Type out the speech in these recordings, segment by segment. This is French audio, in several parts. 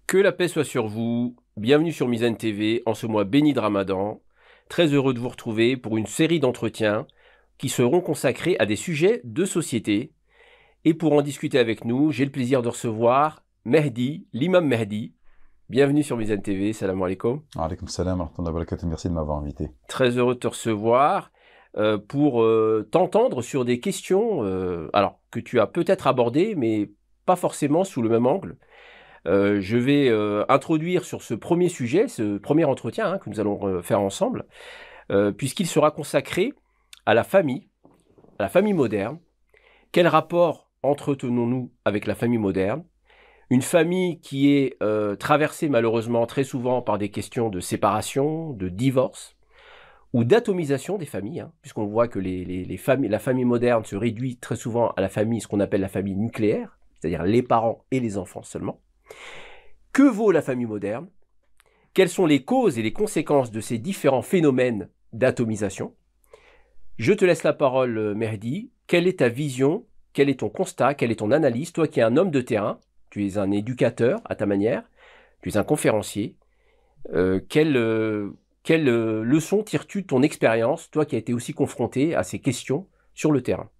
Que la paix soit sur vous. Bienvenue sur Mizan TV en ce mois béni de Ramadan. Très heureux de vous retrouver pour une série d'entretiens qui seront consacrés à des sujets de société. Et pour en discuter avec nous, j'ai le plaisir de recevoir Mehdi, l'imam Mehdi. Bienvenue sur Mizan TV. Salam alaikum. Alaykoum salam wa rahmatullahi wa barakatuh. Merci de m'avoir invité. Très heureux de te recevoir pour t'entendre sur des questions alors que tu as peut-être abordées, mais pas forcément sous le même angle. Je vais introduire sur ce premier sujet, ce premier entretien que nous allons faire ensemble, puisqu'il sera consacré à la famille moderne. Quel rapport entretenons-nous avec la famille moderne? Une famille qui est traversée malheureusement très souvent par des questions de séparation, de divorce ou d'atomisation des familles, puisqu'on voit que la famille moderne se réduit très souvent à la famille, ce qu'on appelle la famille nucléaire, c'est-à-dire les parents et les enfants seulement. Que vaut la famille moderne? Quelles sont les causes et les conséquences de ces différents phénomènes d'atomisation? Je te laisse la parole, Mehdi. Quelle est ta vision? Quel est ton constat? Quelle est ton analyse? Toi qui es un homme de terrain, tu es un éducateur à ta manière, tu es un conférencier. Quelle leçon tires-tu de ton expérience, toi qui as été aussi confronté à ces questions sur le terrain?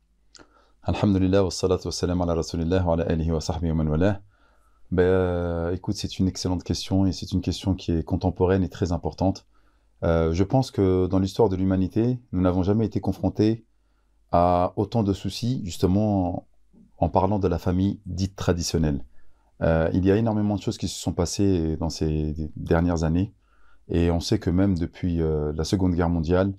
Alhamdulillah, wa salatu wa salam ala rasulillah wa ala alihi wa sahbihi wa man walah. Écoute, c'est une excellente question et c'est une question qui est contemporaine et très importante. Je pense que dans l'histoire de l'humanité, nous n'avons jamais été confrontés à autant de soucis, justement en parlant de la famille dite traditionnelle. Il y a énormément de choses qui se sont passées dans ces dernières années et on sait que même depuis la Seconde Guerre mondiale,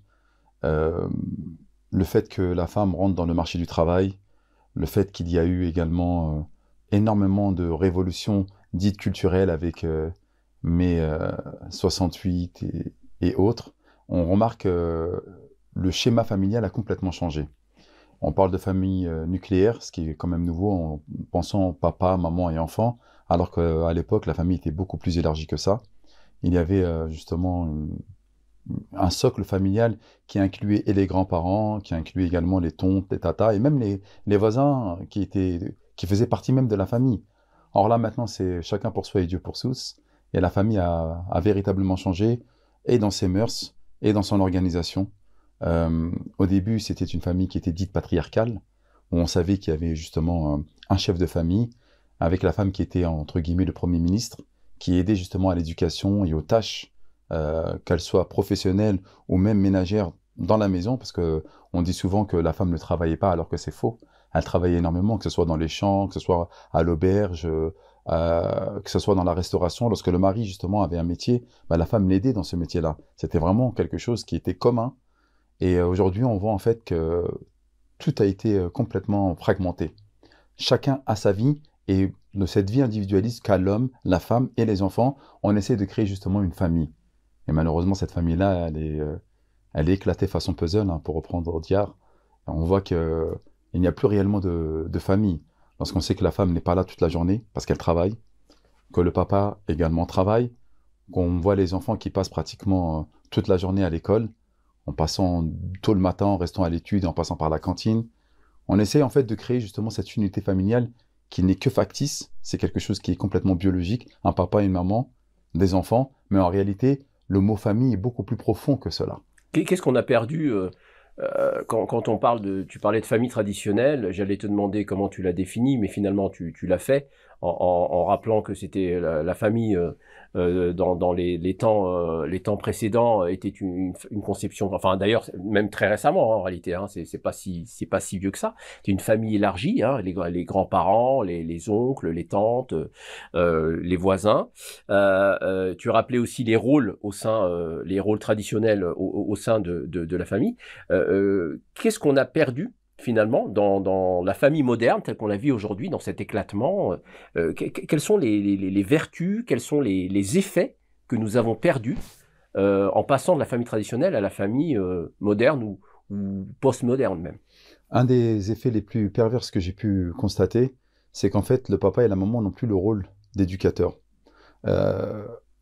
le fait que la femme rentre dans le marché du travail, le fait qu'il y a eu également énormément de révolutions dites culturelles avec mai 68 et autres, on remarque que le schéma familial a complètement changé. On parle de famille nucléaire, ce qui est quand même nouveau en pensant papa, maman et enfants, alors qu'à l'époque, la famille était beaucoup plus élargie que ça. Il y avait justement un socle familial qui incluait et les grands-parents, qui incluait également les tontes, les tatas, et même les voisins qui faisaient partie même de la famille. Or là, maintenant, c'est chacun pour soi et Dieu pour tous, et la famille a véritablement changé, et dans ses mœurs, et dans son organisation. Au début, c'était une famille qui était dite patriarcale, où on savait qu'il y avait justement un chef de famille, avec la femme qui était, entre guillemets, le premier ministre, qui aidait justement à l'éducation et aux tâches, qu'elles soient professionnelles ou même ménagères dans la maison, parce qu'on dit souvent que la femme ne travaillait pas, alors que c'est faux. Elle travaillait énormément, que ce soit dans les champs, que ce soit à l'auberge, que ce soit dans la restauration. Lorsque le mari, justement, avait un métier, la femme l'aidait dans ce métier-là. C'était vraiment quelque chose qui était commun. Et aujourd'hui, on voit en fait que tout a été complètement fragmenté. Chacun a sa vie, et de cette vie individualiste qu'a l'homme, la femme et les enfants, on essaie de créer justement une famille. Et malheureusement, cette famille-là, elle est éclatée façon puzzle, pour reprendre Diar. On voit qu'il n'y a plus réellement de famille. Lorsqu'on sait que la femme n'est pas là toute la journée parce qu'elle travaille, que le papa également travaille, qu'on voit les enfants qui passent pratiquement toute la journée à l'école, en passant tôt le matin, en restant à l'étude, en passant par la cantine. On essaie en fait de créer justement cette unité familiale qui n'est que factice. C'est quelque chose qui est complètement biologique, un papa et une maman, des enfants, mais en réalité, le mot famille est beaucoup plus profond que cela. Qu'est-ce qu'on a perdu quand on parle tu parlais de famille traditionnelle, j'allais te demander comment tu l'as définie, mais finalement tu l'as fait en rappelant que c'était la famille dans les temps précédents était une conception, enfin d'ailleurs même très récemment en réalité, c'est pas si vieux que ça. C'est une famille élargie, les grands-parents, les oncles, les tantes, les voisins. Tu rappelais aussi les rôles les rôles traditionnels au sein de la famille. Qu'est-ce qu'on a perdu finalement dans la famille moderne telle qu'on la vit aujourd'hui, dans cet éclatement? Quelles sont les vertus, quels sont les effets que nous avons perdus en passant de la famille traditionnelle à la famille moderne ou post-moderne même? Un des effets les plus pervers que j'ai pu constater, c'est qu'en fait, le papa et la maman n'ont plus le rôle d'éducateur.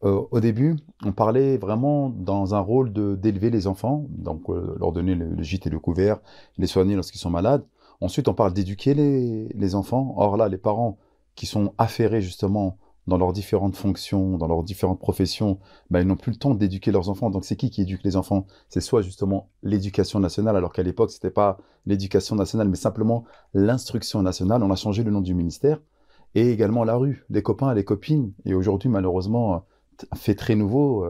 Au début, on parlait vraiment dans un rôle d'élever les enfants, donc leur donner le gîte et le couvert, les soigner lorsqu'ils sont malades. Ensuite, on parle d'éduquer les enfants. Or là, les parents qui sont affairés justement dans leurs différentes fonctions, dans leurs différentes professions, bah, ils n'ont plus le temps d'éduquer leurs enfants. Donc, c'est qui éduque les enfants? C'est soit justement l'éducation nationale, alors qu'à l'époque, c'était pas l'éducation nationale, mais simplement l'instruction nationale. On a changé le nom du ministère. Et également la rue, les copains, les copines. Et aujourd'hui, malheureusement, un fait très nouveau,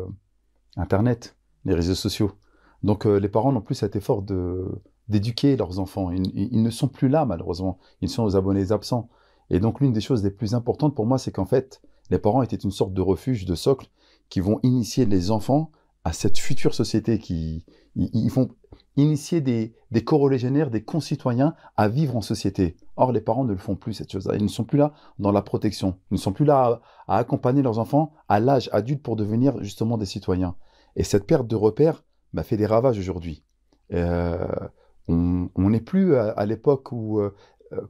Internet, les réseaux sociaux. Donc, les parents n'ont plus cet effort d'éduquer leurs enfants. Ils ne sont plus là, malheureusement. Ils sont aux abonnés absents. Et donc, l'une des choses les plus importantes pour moi, c'est qu'en fait, les parents étaient une sorte de refuge, de socle, qui vont initier les enfants à cette future société ils vont initier des corolégionnaires, des concitoyens à vivre en société. Or, les parents ne le font plus, cette chose-là. Ils ne sont plus là dans la protection. Ils ne sont plus là à accompagner leurs enfants à l'âge adulte pour devenir justement des citoyens. Et cette perte de repères fait des ravages aujourd'hui. Euh, on n'est plus à l'époque où,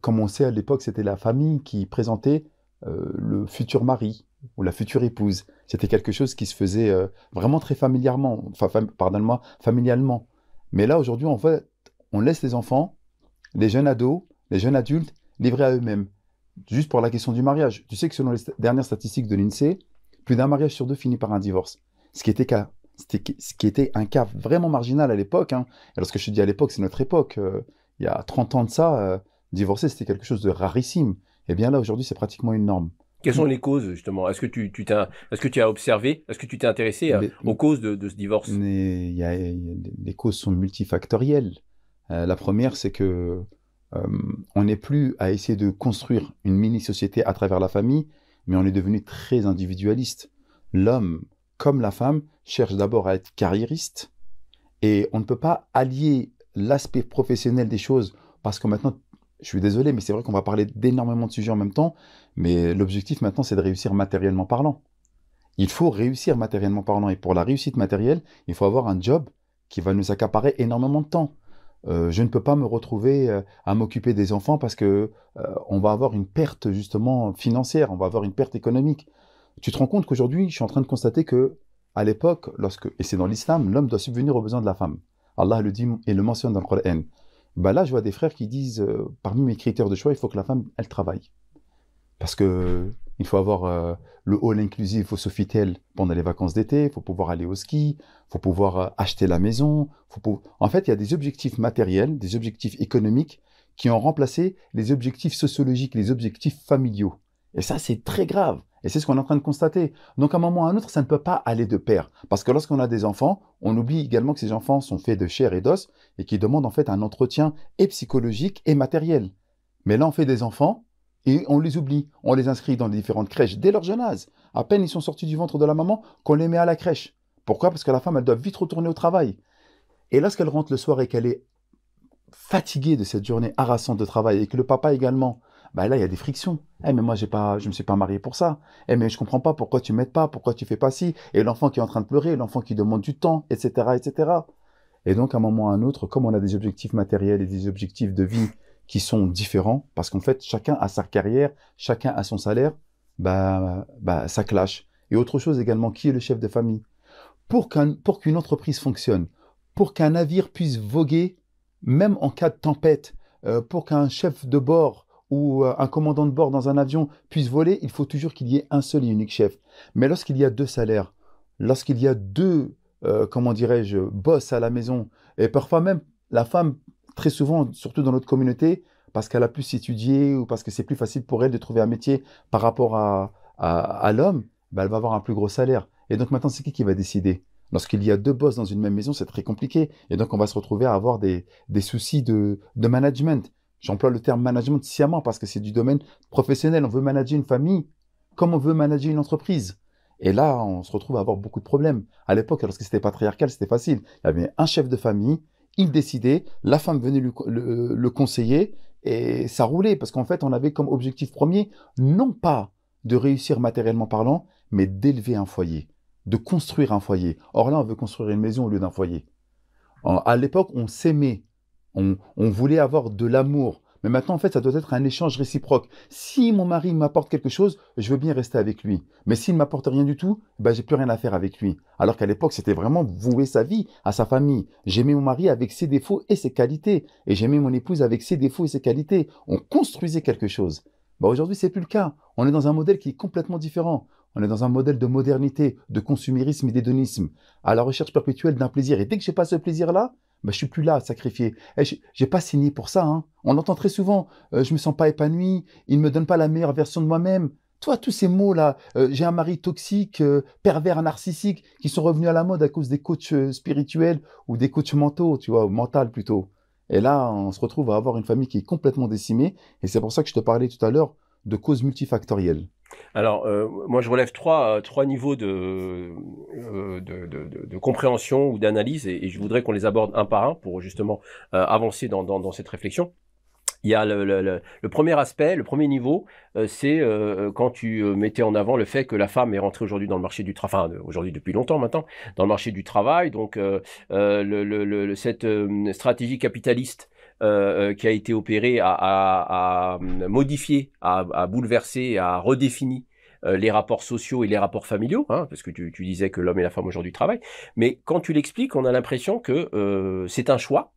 comme on sait, à l'époque, c'était la famille qui présentait le futur mari ou la future épouse. C'était quelque chose qui se faisait vraiment très familièrement, pardonne-moi, familialement. Mais là, aujourd'hui, en fait, on laisse les enfants, les jeunes ados, les jeunes adultes, livrés à eux-mêmes. Juste pour la question du mariage. Tu sais que selon les dernières statistiques de l'INSEE, plus d'un mariage sur deux finit par un divorce. Ce qui était un cas vraiment marginal à l'époque. Hein. Et lorsque je dis à l'époque, c'est notre époque. Il y a 30 ans de ça, divorcer, c'était quelque chose de rarissime. Et bien là, aujourd'hui, c'est pratiquement une norme. Quelles sont les causes, justement? Est-ce que tu as observé, est-ce que tu t'es intéressé aux causes de ce divorce? Les causes sont multifactorielles. La première, c'est que on n'est plus à essayer de construire une mini-société à travers la famille, mais on est devenu très individualiste. L'homme, comme la femme, cherche d'abord à être carriériste, et on ne peut pas allier l'aspect professionnel des choses, parce que maintenant, je suis désolé, mais c'est vrai qu'on va parler d'énormément de sujets en même temps, mais l'objectif maintenant, c'est de réussir matériellement parlant. Il faut réussir matériellement parlant, et pour la réussite matérielle, il faut avoir un job qui va nous accaparer énormément de temps. Je ne peux pas me retrouver à m'occuper des enfants parce que on va avoir une perte justement financière, on va avoir une perte économique. Tu te rends compte qu'aujourd'hui, je suis en train de constater que à l'époque, et c'est dans l'islam, l'homme doit subvenir aux besoins de la femme. Allah le dit et le mentionne dans le Coran. Là, je vois des frères qui disent, parmi mes critères de choix, il faut que la femme, elle travaille. Parce que il faut avoir le hall inclusif au Sofitel pendant les vacances d'été, il faut pouvoir aller au ski, il faut pouvoir acheter la maison. En fait, il y a des objectifs matériels, des objectifs économiques qui ont remplacé les objectifs sociologiques, les objectifs familiaux. Et ça, c'est très grave. Et c'est ce qu'on est en train de constater. Donc, à un moment ou à un autre, ça ne peut pas aller de pair. Parce que lorsqu'on a des enfants, on oublie également que ces enfants sont faits de chair et d'os et qui demandent en fait un entretien et psychologique et matériel. Mais là, on fait des enfants et on les oublie. On les inscrit dans les différentes crèches dès leur jeune âge. À peine ils sont sortis du ventre de la maman qu'on les met à la crèche. Pourquoi? Parce que la femme, elle doit vite retourner au travail. Et lorsqu'elle rentre le soir et qu'elle est fatiguée de cette journée harassante de travail et que le papa également, là, il y a des frictions. Mais moi, je me suis pas marié pour ça. Mais je comprends pas pourquoi tu m'aides pas, pourquoi tu fais pas ci. Et l'enfant qui est en train de pleurer, l'enfant qui demande du temps, etc., etc. Et donc, à un moment ou à un autre, comme on a des objectifs matériels et des objectifs de vie qui sont différents, parce qu'en fait, chacun a sa carrière, chacun a son salaire, ça clash. Et autre chose également, qui est le chef de famille? Pour qu'une entreprise fonctionne, pour qu'un navire puisse voguer, même en cas de tempête, pour qu'un chef de bord ou un commandant de bord dans un avion puisse voler, il faut toujours qu'il y ait un seul et unique chef. Mais lorsqu'il y a deux salaires, lorsqu'il y a deux, boss à la maison, et parfois même la femme, très souvent, surtout dans notre communauté, parce qu'elle a plus étudié ou parce que c'est plus facile pour elle de trouver un métier par rapport à l'homme, elle va avoir un plus gros salaire. Et donc maintenant, c'est qui va décider? Lorsqu'il y a deux boss dans une même maison, c'est très compliqué. Et donc, on va se retrouver à avoir des soucis de management. J'emploie le terme management sciemment parce que c'est du domaine professionnel. On veut manager une famille comme on veut manager une entreprise. Et là, on se retrouve à avoir beaucoup de problèmes. À l'époque, lorsque c'était patriarcal, c'était facile. Il y avait un chef de famille, il décidait, la femme venait le conseiller et ça roulait parce qu'en fait, on avait comme objectif premier, non pas de réussir matériellement parlant, mais d'élever un foyer, de construire un foyer. Or là, on veut construire une maison au lieu d'un foyer. À l'époque, on s'aimait, on voulait avoir de l'amour. Mais maintenant, en fait, ça doit être un échange réciproque. Si mon mari m'apporte quelque chose, je veux bien rester avec lui. Mais s'il ne m'apporte rien du tout, j'ai plus rien à faire avec lui. Alors qu'à l'époque, c'était vraiment vouer sa vie à sa famille. J'aimais mon mari avec ses défauts et ses qualités. Et j'aimais mon épouse avec ses défauts et ses qualités. On construisait quelque chose. Bah aujourd'hui, c'est plus le cas. On est dans un modèle qui est complètement différent. On est dans un modèle de modernité, de consumérisme et d'hédonisme, à la recherche perpétuelle d'un plaisir. Et dès que j'ai pas ce plaisir-là, bah, je suis plus là à sacrifier. Eh, j'ai pas signé pour ça, hein. On entend très souvent, je me sens pas épanoui, il me donne pas la meilleure version de moi-même. Toi, tous ces mots-là, j'ai un mari toxique, pervers, narcissique, qui sont revenus à la mode à cause des coachs spirituels ou des coachs mentaux, tu vois, ou mental plutôt. Et là, on se retrouve à avoir une famille qui est complètement décimée. Et c'est pour ça que je te parlais tout à l'heure de causes multifactorielles. Alors, moi, je relève trois niveaux de compréhension ou d'analyse, et je voudrais qu'on les aborde un par un pour justement avancer dans cette réflexion. Il y a le premier aspect, le premier niveau, c'est quand tu mettais en avant le fait que la femme est rentrée aujourd'hui dans le marché du travail, enfin aujourd'hui depuis longtemps maintenant, dans le marché du travail. Donc cette stratégie capitaliste qui a été opérée a modifié, a bouleversé, a redéfini les rapports sociaux et les rapports familiaux, hein, parce que tu disais que l'homme et la femme aujourd'hui travaillent. Mais quand tu l'expliques, on a l'impression que c'est un choix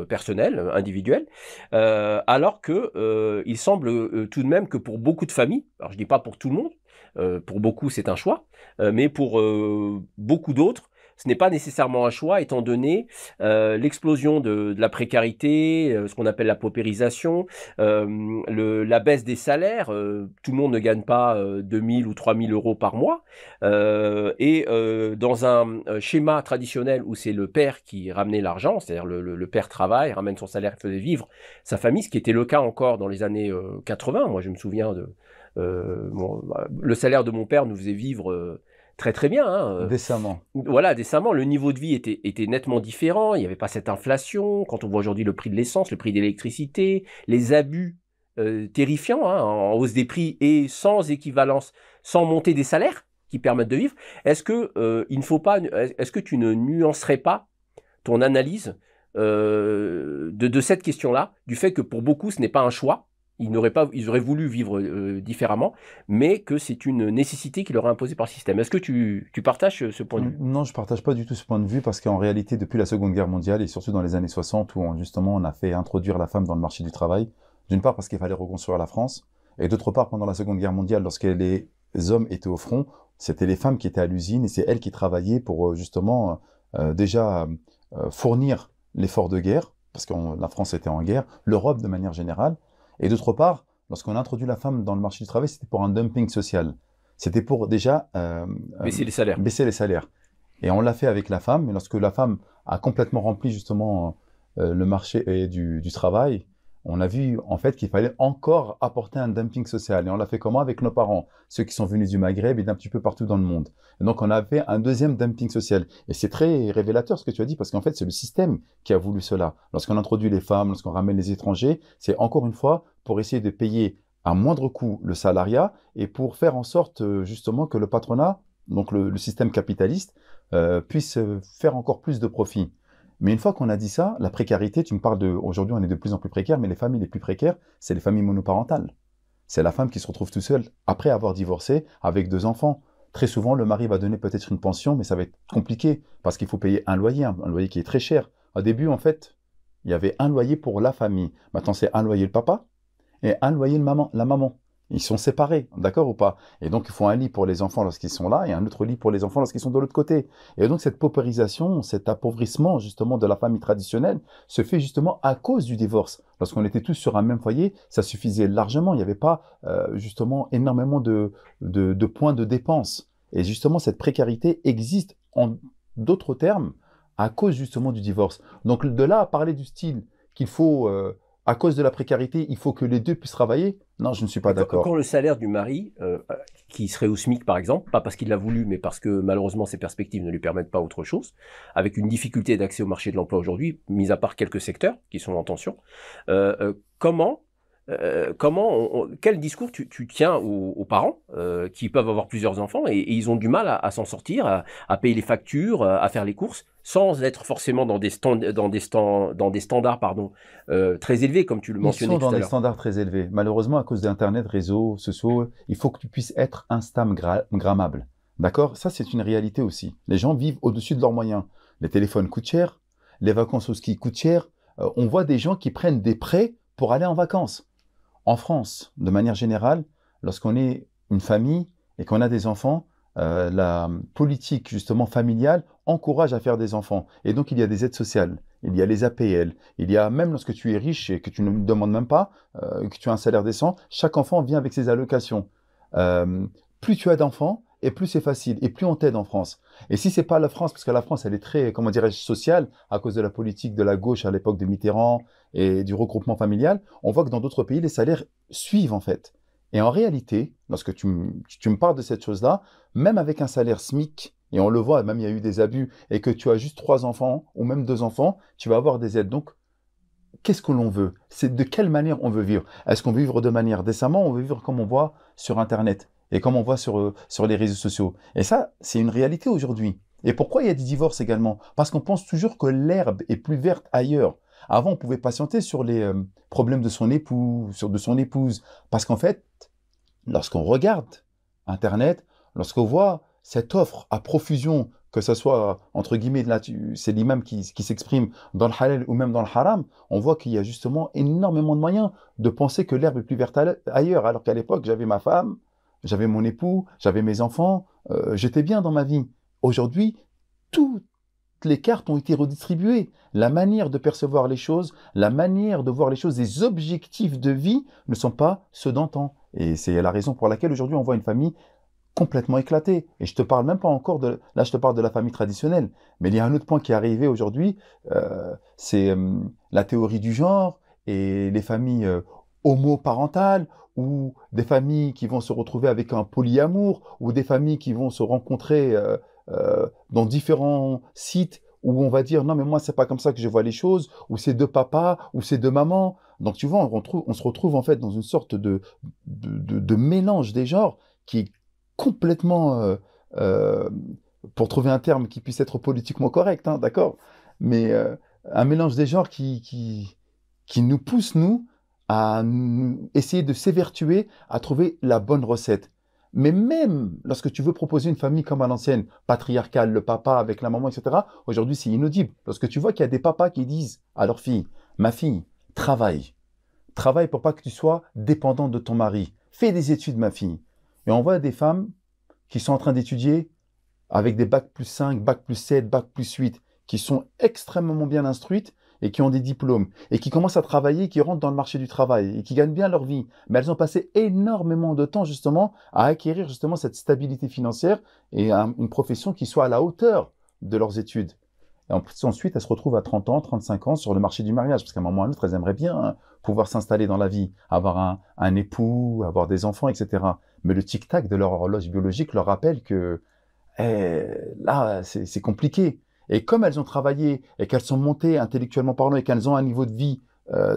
personnel, individuel, alors que il semble tout de même que pour beaucoup de familles, alors je dis pas pour tout le monde, pour beaucoup c'est un choix, mais pour beaucoup d'autres, ce n'est pas nécessairement un choix, étant donné l'explosion de la précarité, ce qu'on appelle la paupérisation, la baisse des salaires. Tout le monde ne gagne pas 2000 ou 3000 euros par mois. Et dans un schéma traditionnel où c'est le père qui ramenait l'argent, c'est-à-dire le père travaille, ramène son salaire, faisait vivre sa famille, ce qui était le cas encore dans les années 80. Moi, je me souviens le salaire de mon père nous faisait vivre très très bien, hein. Décemment. Voilà, décemment, le niveau de vie était nettement différent. Il n'y avait pas cette inflation. Quand on voit aujourd'hui le prix de l'essence, le prix de l'électricité, les abus terrifiants, hein, en hausse des prix et sans équivalence, sans montée des salaires qui permettent de vivre. Est-ce que tu ne nuancerais pas ton analyse de cette question-là, du fait que pour beaucoup, ce n'est pas un choix. Ils auraient voulu vivre différemment, mais que c'est une nécessité qui leur est imposée par le système. Est-ce que tu partages ce point de vue? Non, je partage pas du tout ce point de vue parce qu'en réalité, depuis la Seconde Guerre mondiale et surtout dans les années 60 où justement on a fait introduire la femme dans le marché du travail, d'une part parce qu'il fallait reconstruire la France et d'autre part pendant la Seconde Guerre mondiale, lorsque les hommes étaient au front, c'était les femmes qui étaient à l'usine et c'est elles qui travaillaient pour justement déjà fournir l'effort de guerre parce que la France était en guerre, l'Europe de manière générale. Et d'autre part, lorsqu'on a introduit la femme dans le marché du travail, c'était pour un dumping social. C'était pour déjà baisser les salaires. Baisser les salaires. Et on l'a fait avec la femme, mais lorsque la femme a complètement rempli justement le marché du travail, on a vu en fait qu'il fallait encore apporter un dumping social. Et on l'a fait comment? Avec nos parents, ceux qui sont venus du Maghreb et d'un petit peu partout dans le monde. Et donc on a fait un deuxième dumping social. Et c'est très révélateur ce que tu as dit, parce qu'en fait c'est le système qui a voulu cela. Lorsqu'on introduit les femmes, lorsqu'on ramène les étrangers, c'est encore une fois pour essayer de payer à moindre coût le salariat et pour faire en sorte justement que le patronat, donc le système capitaliste, puisse faire encore plus de profit. Mais une fois qu'on a dit ça, la précarité, tu me parles aujourd'hui on est de plus en plus précaire, mais les familles les plus précaires, c'est les familles monoparentales. C'est la femme qui se retrouve tout seule après avoir divorcé avec 2 enfants. Très souvent, le mari va donner peut-être une pension, mais ça va être compliqué parce qu'il faut payer un loyer qui est très cher. Au début, en fait, il y avait un loyer pour la famille. Maintenant, c'est un loyer le papa et un loyer la maman. Ils sont séparés, d'accord ou pas? Et donc, il faut un lit pour les enfants lorsqu'ils sont là et un autre lit pour les enfants lorsqu'ils sont de l'autre côté. Et donc, cette paupérisation, cet appauvrissement justement de la famille traditionnelle se fait justement à cause du divorce. Lorsqu'on était tous sur un même foyer, ça suffisait largement. Il n'y avait pas justement énormément de points de dépenses. Et justement, cette précarité existe en d'autres termes à cause justement du divorce. Donc, de là à parler du style qu'il faut... à cause de la précarité, il faut que les deux puissent travailler. Non, je ne suis pas d'accord. Quand le salaire du mari, qui serait au SMIC par exemple, pas parce qu'il l'a voulu, mais parce que malheureusement ses perspectives ne lui permettent pas autre chose, avec une difficulté d'accès au marché de l'emploi aujourd'hui, mis à part quelques secteurs qui sont en tension, quel discours tu tiens aux parents qui peuvent avoir plusieurs enfants et ils ont du mal à s'en sortir, à payer les factures, à faire les courses, sans être forcément dans des standards très élevés, comme tu le mentionnais tout à l'heure. Ils sont dans des standards très élevés. Malheureusement, à cause d'Internet, réseaux sociaux, il faut que tu puisses être Instagrammable. D'accord? Ça, c'est une réalité aussi. Les gens vivent au-dessus de leurs moyens. Les téléphones coûtent cher, les vacances au ski coûtent cher. On voit des gens qui prennent des prêts pour aller en vacances. En France, de manière générale, lorsqu'on est une famille et qu'on a des enfants, la politique justement familiale encourage à faire des enfants. Et donc il y a des aides sociales, il y a les APL, il y a même lorsque tu es riche et que tu ne me demandes même pas, que tu as un salaire décent, chaque enfant vient avec ses allocations. Plus tu as d'enfants, et plus c'est facile, et plus on t'aide en France. Et si c'est pas la France, parce que la France, elle est très, comment dirais-je, sociale, à cause de la politique de la gauche à l'époque de Mitterrand et du regroupement familial, on voit que dans d'autres pays, les salaires suivent en fait. Et en réalité, lorsque tu me parles de cette chose-là, même avec un salaire SMIC, et on le voit, même il y a eu des abus, et que tu as juste 3 enfants, ou même 2 enfants, tu vas avoir des aides. Donc, qu'est-ce que l'on veut? C'est de quelle manière on veut vivre? Est-ce qu'on veut vivre de manière décemment ou on veut vivre comme on voit sur Internet et comme on voit sur les réseaux sociaux? Et ça, c'est une réalité aujourd'hui. Et pourquoi il y a des divorces également? Parce qu'on pense toujours que l'herbe est plus verte ailleurs. Avant, on pouvait patienter sur les problèmes de son époux, de son épouse. Parce qu'en fait, lorsqu'on regarde Internet, lorsqu'on voit cette offre à profusion, que ce soit, entre guillemets, là, c'est l'imam qui s'exprime dans le halal ou même dans le haram, on voit qu'il y a justement énormément de moyens de penser que l'herbe est plus verte ailleurs. Alors qu'à l'époque, j'avais ma femme, j'avais mon époux, j'avais mes enfants, j'étais bien dans ma vie. Aujourd'hui, toutes les cartes ont été redistribuées. La manière de percevoir les choses, la manière de voir les choses, les objectifs de vie ne sont pas ceux d'antan. Et c'est la raison pour laquelle aujourd'hui on voit une famille complètement éclatée. Et je te parle même pas encore de... Là, je te parle de la famille traditionnelle. Mais il y a un autre point qui est arrivé aujourd'hui, c'est la théorie du genre et les familles homoparentales ou des familles qui vont se retrouver avec un polyamour ou des familles qui vont se rencontrer dans différents sites où on va dire non mais moi c'est pas comme ça que je vois les choses, ou c'est deux papas, ou c'est deux mamans. Donc tu vois, on se retrouve en fait dans une sorte de mélange des genres qui est complètement, euh, pour trouver un terme qui puisse être politiquement correct, hein, d'accord, mais un mélange des genres qui nous pousse, nous, à essayer de s'évertuer à trouver la bonne recette. Mais même lorsque tu veux proposer une famille comme à l'ancienne, patriarcale, le papa avec la maman, etc., aujourd'hui c'est inaudible. Lorsque tu vois qu'il y a des papas qui disent à leur fille, ma fille, travaille. Travaille pour pas que tu sois dépendante de ton mari. Fais des études, ma fille. Et on voit des femmes qui sont en train d'étudier avec des bac plus 5, bac plus 7, bac plus 8, qui sont extrêmement bien instruites et qui ont des diplômes, et qui commencent à travailler, qui rentrent dans le marché du travail, et qui gagnent bien leur vie. Mais elles ont passé énormément de temps justement à acquérir justement cette stabilité financière et une profession qui soit à la hauteur de leurs études. Et ensuite, elles se retrouvent à 30 ans, 35 ans sur le marché du mariage, parce qu'à un moment ou à un autre, elles aimeraient bien pouvoir s'installer dans la vie, avoir un époux, avoir des enfants, etc. Mais le tic-tac de leur horloge biologique leur rappelle que là, c'est compliqué. Et comme elles ont travaillé et qu'elles sont montées intellectuellement parlant et qu'elles ont un niveau de vie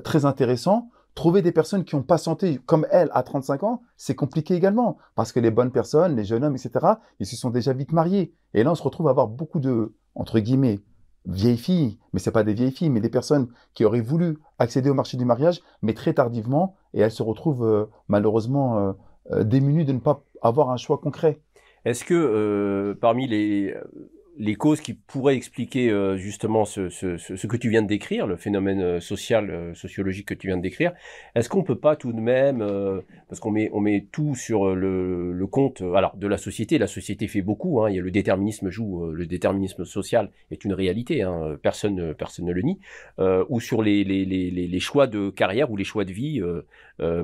très intéressant, trouver des personnes qui ont patienté comme elles à 35 ans, c'est compliqué également. Parce que les bonnes personnes, les jeunes hommes, etc., ils se sont déjà vite mariés. Et là, on se retrouve à avoir beaucoup de, entre guillemets, vieilles filles, mais c'est pas des vieilles filles, mais des personnes qui auraient voulu accéder au marché du mariage, mais très tardivement, et elles se retrouvent malheureusement démunies de ne pas avoir un choix concret. Est-ce que parmi les causes qui pourraient expliquer justement ce que tu viens de décrire, le phénomène social, sociologique que tu viens de décrire, est-ce qu'on peut pas tout de même, parce on met tout sur le compte, alors de la société fait beaucoup, hein, il y a le déterminisme joue, le déterminisme social est une réalité, hein, personne ne le nie, ou sur les choix de carrière ou les choix de vie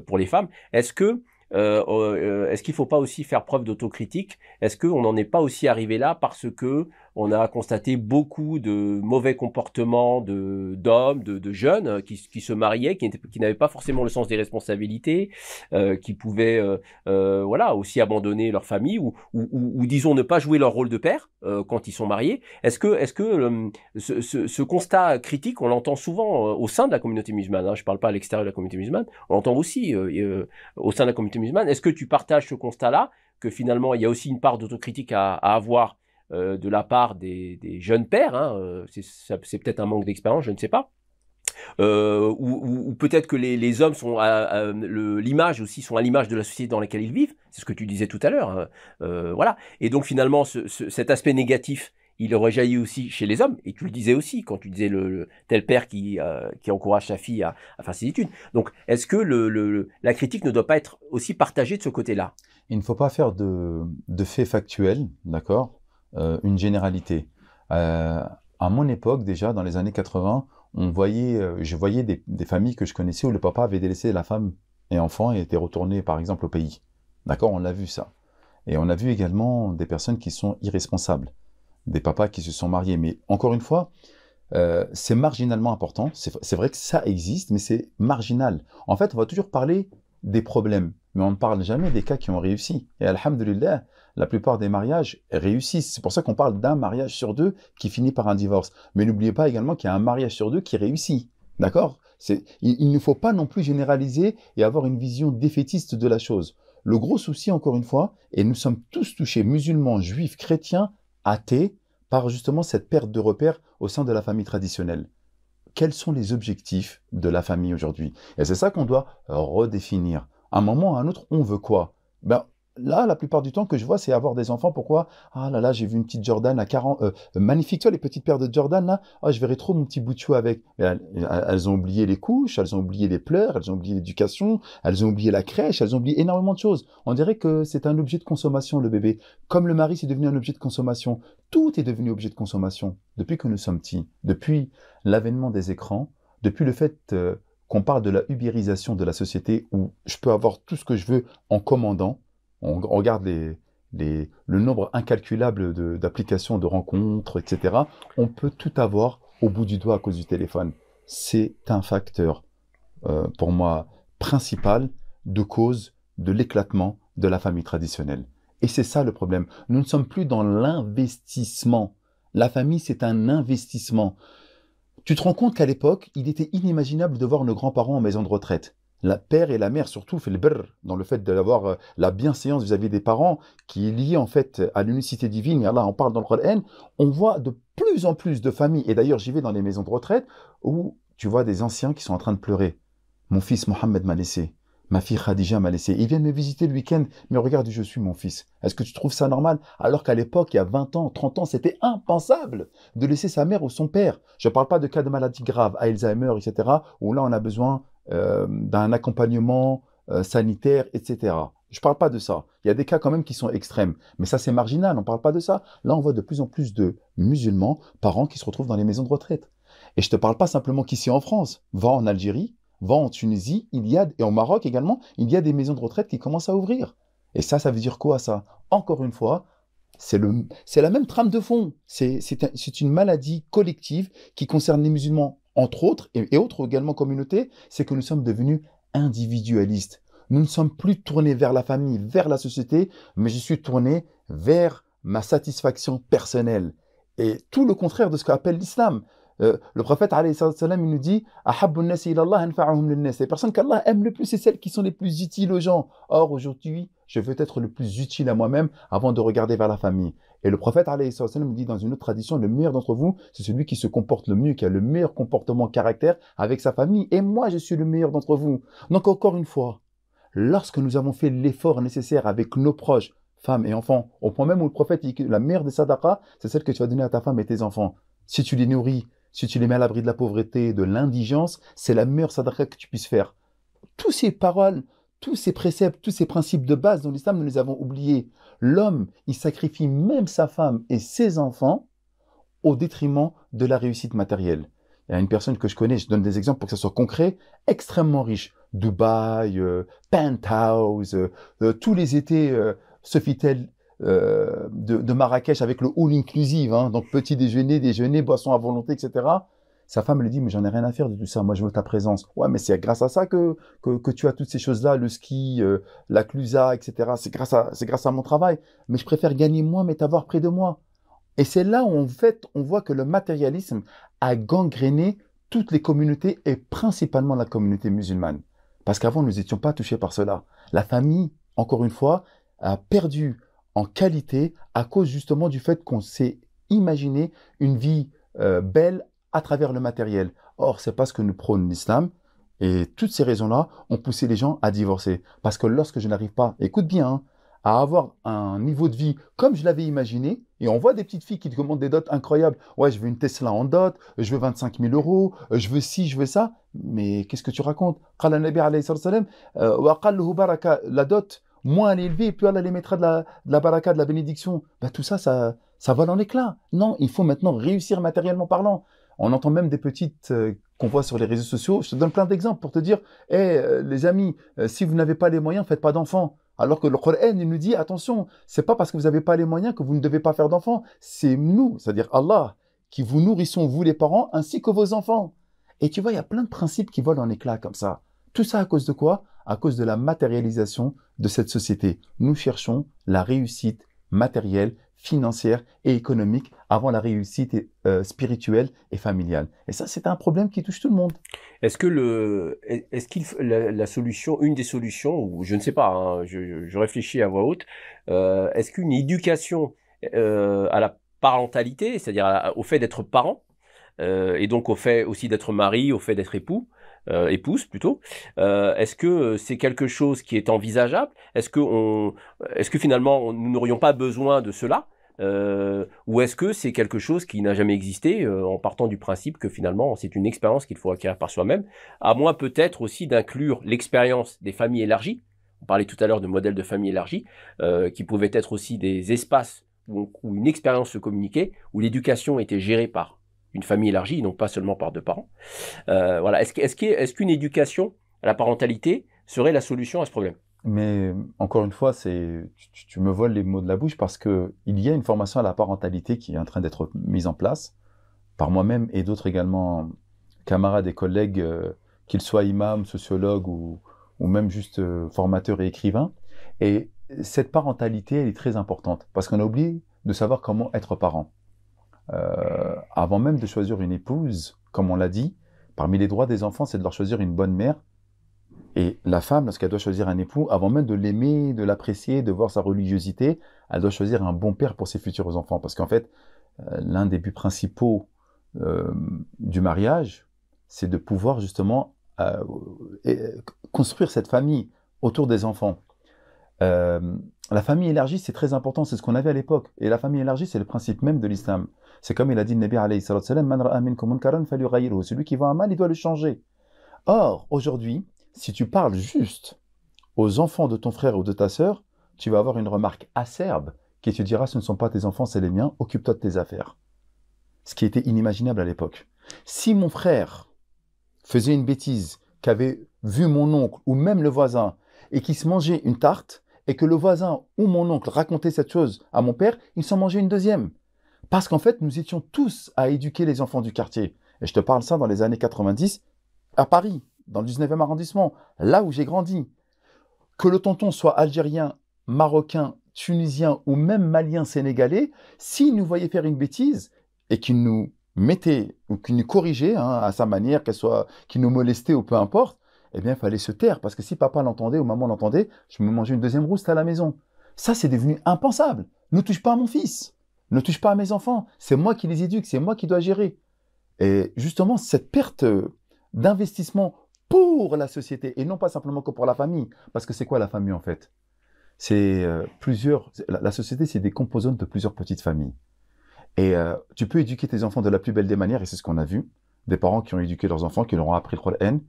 pour les femmes, est-ce qu'il ne faut pas aussi faire preuve d'autocritique? Est-ce qu'on n'en est pas aussi arrivé là parce que on a constaté beaucoup de mauvais comportements d'hommes, de jeunes qui se mariaient, qui n'avaient pas forcément le sens des responsabilités, qui pouvaient voilà aussi abandonner leur famille ou disons ne pas jouer leur rôle de père quand ils sont mariés. Est-ce que ce constat critique, on l'entend souvent au sein de la communauté musulmane, hein, je ne parle pas à l'extérieur de la communauté musulmane, on l'entend aussi au sein de la communauté musulmane. Est-ce que tu partages ce constat-là, que finalement il y a aussi une part d'autocritique à avoir de la part des jeunes pères, hein, c'est peut-être un manque d'expérience, je ne sais pas, ou peut-être que les hommes sont l'image aussi sont à l'image de la société dans laquelle ils vivent, c'est ce que tu disais tout à l'heure, hein, voilà, et donc finalement cet aspect négatif il aurait jailli aussi chez les hommes, et tu le disais aussi quand tu disais le tel père qui encourage sa fille à faire ses études. Donc, est-ce que la critique ne doit pas être aussi partagée de ce côté-là? Il ne faut pas faire de faits factuels, d'accord, une généralité. À mon époque, déjà, dans les années 80, je voyais des familles que je connaissais où le papa avait délaissé la femme et enfants et était retourné, par exemple, au pays. D'accord, on l'a vu ça. Et on a vu également des personnes qui sont irresponsables, des papas qui se sont mariés. Mais encore une fois, c'est marginalement important. C'est vrai que ça existe, mais c'est marginal. En fait, on va toujours parler des problèmes, mais on ne parle jamais des cas qui ont réussi. Et alhamdoulilah, la plupart des mariages réussissent. C'est pour ça qu'on parle d'un mariage sur deux qui finit par un divorce. Mais n'oubliez pas également qu'il y a un mariage sur deux qui réussit. D'accord? Il ne faut pas non plus généraliser et avoir une vision défaitiste de la chose. Le gros souci, encore une fois, et nous sommes tous touchés, musulmans, juifs, chrétiens, athées, par justement cette perte de repères au sein de la famille traditionnelle. Quels sont les objectifs de la famille aujourd'hui? Et c'est ça qu'on doit redéfinir. À un moment ou à un autre, on veut quoi? Ben, là, la plupart du temps que je vois, c'est avoir des enfants. Pourquoi? Ah là là, j'ai vu une petite Jordan à 40... magnifique, toi, les petites paires de Jordan, là. Ah, je verrais trop mon petit bout de chou avec. Elles ont oublié les couches, elles ont oublié les pleurs, elles ont oublié l'éducation, elles ont oublié la crèche, elles ont oublié énormément de choses. On dirait que c'est un objet de consommation, le bébé. Comme le mari, c'est devenu un objet de consommation. Tout est devenu objet de consommation depuis que nous sommes petits, depuis l'avènement des écrans, depuis le fait qu'on parle de la ubérisation de la société où je peux avoir tout ce que je veux en commandant. On regarde le nombre incalculable d'applications, de rencontres, etc. On peut tout avoir au bout du doigt à cause du téléphone. C'est un facteur, pour moi, principal de cause de l'éclatement de la famille traditionnelle. Et c'est ça le problème. Nous ne sommes plus dans l'investissement. La famille, c'est un investissement. Tu te rends compte qu'à l'époque, il était inimaginable de voir nos grands-parents en maison de retraite. La père et la mère surtout fait le brr dans le fait d'avoir la bienséance vis-à-vis des parents qui est liée en fait à l'unicité divine. Et là, on parle dans le Coran. On voit de plus en plus de familles, et d'ailleurs j'y vais dans les maisons de retraite, où tu vois des anciens qui sont en train de pleurer. Mon fils Mohamed m'a laissé. Ma fille Khadija m'a laissé. Ils viennent me visiter le week-end, mais regarde où je suis, mon fils. Est-ce que tu trouves ça normal? Alors qu'à l'époque, il y a 20 ans, 30 ans, c'était impensable de laisser sa mère ou son père. Je ne parle pas de cas de maladie grave, Alzheimer, etc., où là, on a besoin d'un accompagnement sanitaire, etc. Je ne parle pas de ça. Il y a des cas quand même qui sont extrêmes. Mais ça, c'est marginal, on ne parle pas de ça. Là, on voit de plus en plus de musulmans, parents qui se retrouvent dans les maisons de retraite. Et je ne te parle pas simplement qu'ici en France. Va en Algérie, va en Tunisie, et au Maroc également, il y a des maisons de retraite qui commencent à ouvrir. Et ça veut dire quoi ça? Encore une fois, c'est la même trame de fond. C'est une maladie collective qui concerne les musulmans, entre autres, et autres également communautés, c'est que nous sommes devenus individualistes. Nous ne sommes plus tournés vers la famille, vers la société, mais je suis tourné vers ma satisfaction personnelle. Et tout le contraire de ce qu'appelle l'islam. Le prophète, alayhi salam, il nous dit les personnes qu'Allah aime le plus, c'est celles qui sont les plus utiles aux gens. Or, aujourd'hui, je veux être le plus utile à moi-même avant de regarder vers la famille. Et le prophète, alayhi salam, dit dans une autre tradition, le meilleur d'entre vous, c'est celui qui se comporte le mieux, qui a le meilleur comportement caractère avec sa famille. Et moi, je suis le meilleur d'entre vous. Donc, encore une fois, lorsque nous avons fait l'effort nécessaire avec nos proches, femmes et enfants, au point même où le prophète dit que la meilleure des sadaqas, c'est celle que tu vas donner à ta femme et tes enfants. Si tu les nourris, si tu les mets à l'abri de la pauvreté, de l'indigence, c'est la meilleure sadaqa que tu puisses faire. Tous ces paroles, tous ces préceptes, tous ces principes de base dans l'islam, nous les avons oubliés. L'homme, il sacrifie même sa femme et ses enfants au détriment de la réussite matérielle. Il y a une personne que je connais, je donne des exemples pour que ça soit concret, extrêmement riche. Dubaï, penthouse, tous les étés, Sofitel de Marrakech avec le all inclusive, hein, donc petit déjeuner, boisson à volonté, etc. Sa femme lui dit, mais j'en ai rien à faire de tout ça, moi je veux ta présence. Ouais, mais c'est grâce à ça que tu as toutes ces choses-là, le ski, la clusa, etc. C'est grâce à mon travail. Mais je préfère gagner moins, mais t'avoir près de moi. Et c'est là où en fait, on voit que le matérialisme a gangréné toutes les communautés et principalement la communauté musulmane. Parce qu'avant, nous n'étions pas touchés par cela. La famille, encore une fois, a perdu en qualité à cause justement du fait qu'on s'est imaginé une vie belle à travers le matériel. Or, c'est pas ce que nous prône l'islam. Et toutes ces raisons-là ont poussé les gens à divorcer. Parce que lorsque je n'arrive pas, écoute bien, hein, à avoir un niveau de vie comme je l'avais imaginé. Et on voit des petites filles qui te commandent des dots incroyables. Ouais, je veux une Tesla en dot, je veux 25 000 euros, je veux ci, je veux ça. Mais qu'est-ce que tu racontes? Qala Nabi alayhi salam, wa aqalluhu baraka, la dot, moins elle est élevée, plus elle les mettra de la baraka, de la bénédiction. Ben, tout ça, ça vole en éclats. Non, il faut maintenant réussir matériellement parlant. On entend même des petites qu'on voit sur les réseaux sociaux. Je te donne plein d'exemples pour te dire, les amis, si vous n'avez pas les moyens, faites pas d'enfants. Alors que le Coran, il nous dit, attention, c'est pas parce que vous n'avez pas les moyens que vous ne devez pas faire d'enfants. C'est nous, c'est-à-dire Allah, qui vous nourrissons, vous les parents, ainsi que vos enfants. Et tu vois, il y a plein de principes qui volent en éclats comme ça. Tout ça à cause de quoi? À cause de la matérialisation de cette société. Nous cherchons la réussite matérielle, financière et économique avant la réussite spirituelle et familiale. Et ça, c'est un problème qui touche tout le monde. La solution, une des solutions, ou je ne sais pas, hein, je réfléchis à voix haute, est-ce qu'une éducation à la parentalité, c'est-à-dire au fait d'être parent, et donc au fait aussi d'être mari, au fait d'être épouse plutôt, est-ce que c'est quelque chose qui est envisageable? Est-ce que finalement nous n'aurions pas besoin de cela? Ou est-ce que c'est quelque chose qui n'a jamais existé en partant du principe que finalement c'est une expérience qu'il faut acquérir par soi-même, à moins peut-être aussi d'inclure l'expérience des familles élargies. On parlait tout à l'heure de modèles de famille élargie, qui pouvaient être aussi des espaces où une expérience se communiquait, où l'éducation était gérée par une famille élargie, donc pas seulement par deux parents. Voilà. Est-ce qu'une éducation à la parentalité serait la solution à ce problème? Mais encore une fois, tu me voles les mots de la bouche parce que il y a une formation à la parentalité qui est en train d'être mise en place par moi-même et d'autres également camarades et collègues, qu'ils soient imams, sociologues ou même juste formateurs et écrivains. Et cette parentalité, elle est très importante parce qu'on a oublié de savoir comment être parent. Avant même de choisir une épouse, comme on l'a dit, parmi les droits des enfants, c'est de leur choisir une bonne mère. Et la femme, lorsqu'elle doit choisir un époux, avant même de l'aimer, de l'apprécier, de voir sa religiosité, elle doit choisir un bon père pour ses futurs enfants. Parce qu'en fait, l'un des buts principaux du mariage, c'est de pouvoir justement construire cette famille autour des enfants. La famille élargie, c'est très important, c'est ce qu'on avait à l'époque. Et la famille élargie, c'est le principe même de l'islam. C'est comme il a dit le Nabi alayhi salam, Man ra'a minkum munkaran falyughayyirhu. Celui qui voit un mal, il doit le changer. Or, aujourd'hui, si tu parles juste aux enfants de ton frère ou de ta sœur, tu vas avoir une remarque acerbe qui te dira ce ne sont pas tes enfants, c'est les miens, occupe-toi de tes affaires. Ce qui était inimaginable à l'époque. Si mon frère faisait une bêtise, qu'avait vu mon oncle ou même le voisin, et qui se mangeait une tarte, et que le voisin ou mon oncle racontait cette chose à mon père, il s'en mangeait une deuxième. Parce qu'en fait, nous étions tous à éduquer les enfants du quartier. Et je te parle ça dans les années 90, à Paris, dans le 19e arrondissement, là où j'ai grandi. Que le tonton soit algérien, marocain, tunisien ou même malien, sénégalais, s'il nous voyait faire une bêtise et qu'il nous mettait ou qu'il nous corrigeait à sa manière, qu'il nous molestait ou peu importe, eh bien, il fallait se taire parce que si papa l'entendait ou maman l'entendait, je me mangeais une deuxième rouste à la maison. Ça, c'est devenu impensable. Ne touche pas à mon fils, ne touche pas à mes enfants. C'est moi qui les éduque, c'est moi qui dois gérer. Et justement, cette perte d'investissement pour la société et non pas simplement que pour la famille. Parce que c'est quoi la famille en fait? C'est la société, c'est des composantes de plusieurs petites familles. Et tu peux éduquer tes enfants de la plus belle des manières, et c'est ce qu'on a vu. Des parents qui ont éduqué leurs enfants, qui leur ont appris le Coran.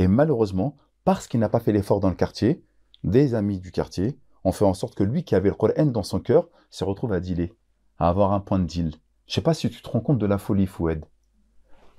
Et malheureusement, parce qu'il n'a pas fait l'effort dans le quartier, des amis du quartier ont fait en sorte que lui qui avait le Coran dans son cœur se retrouve à dealer, à avoir un point de deal. Je ne sais pas si tu te rends compte de la folie, Foued.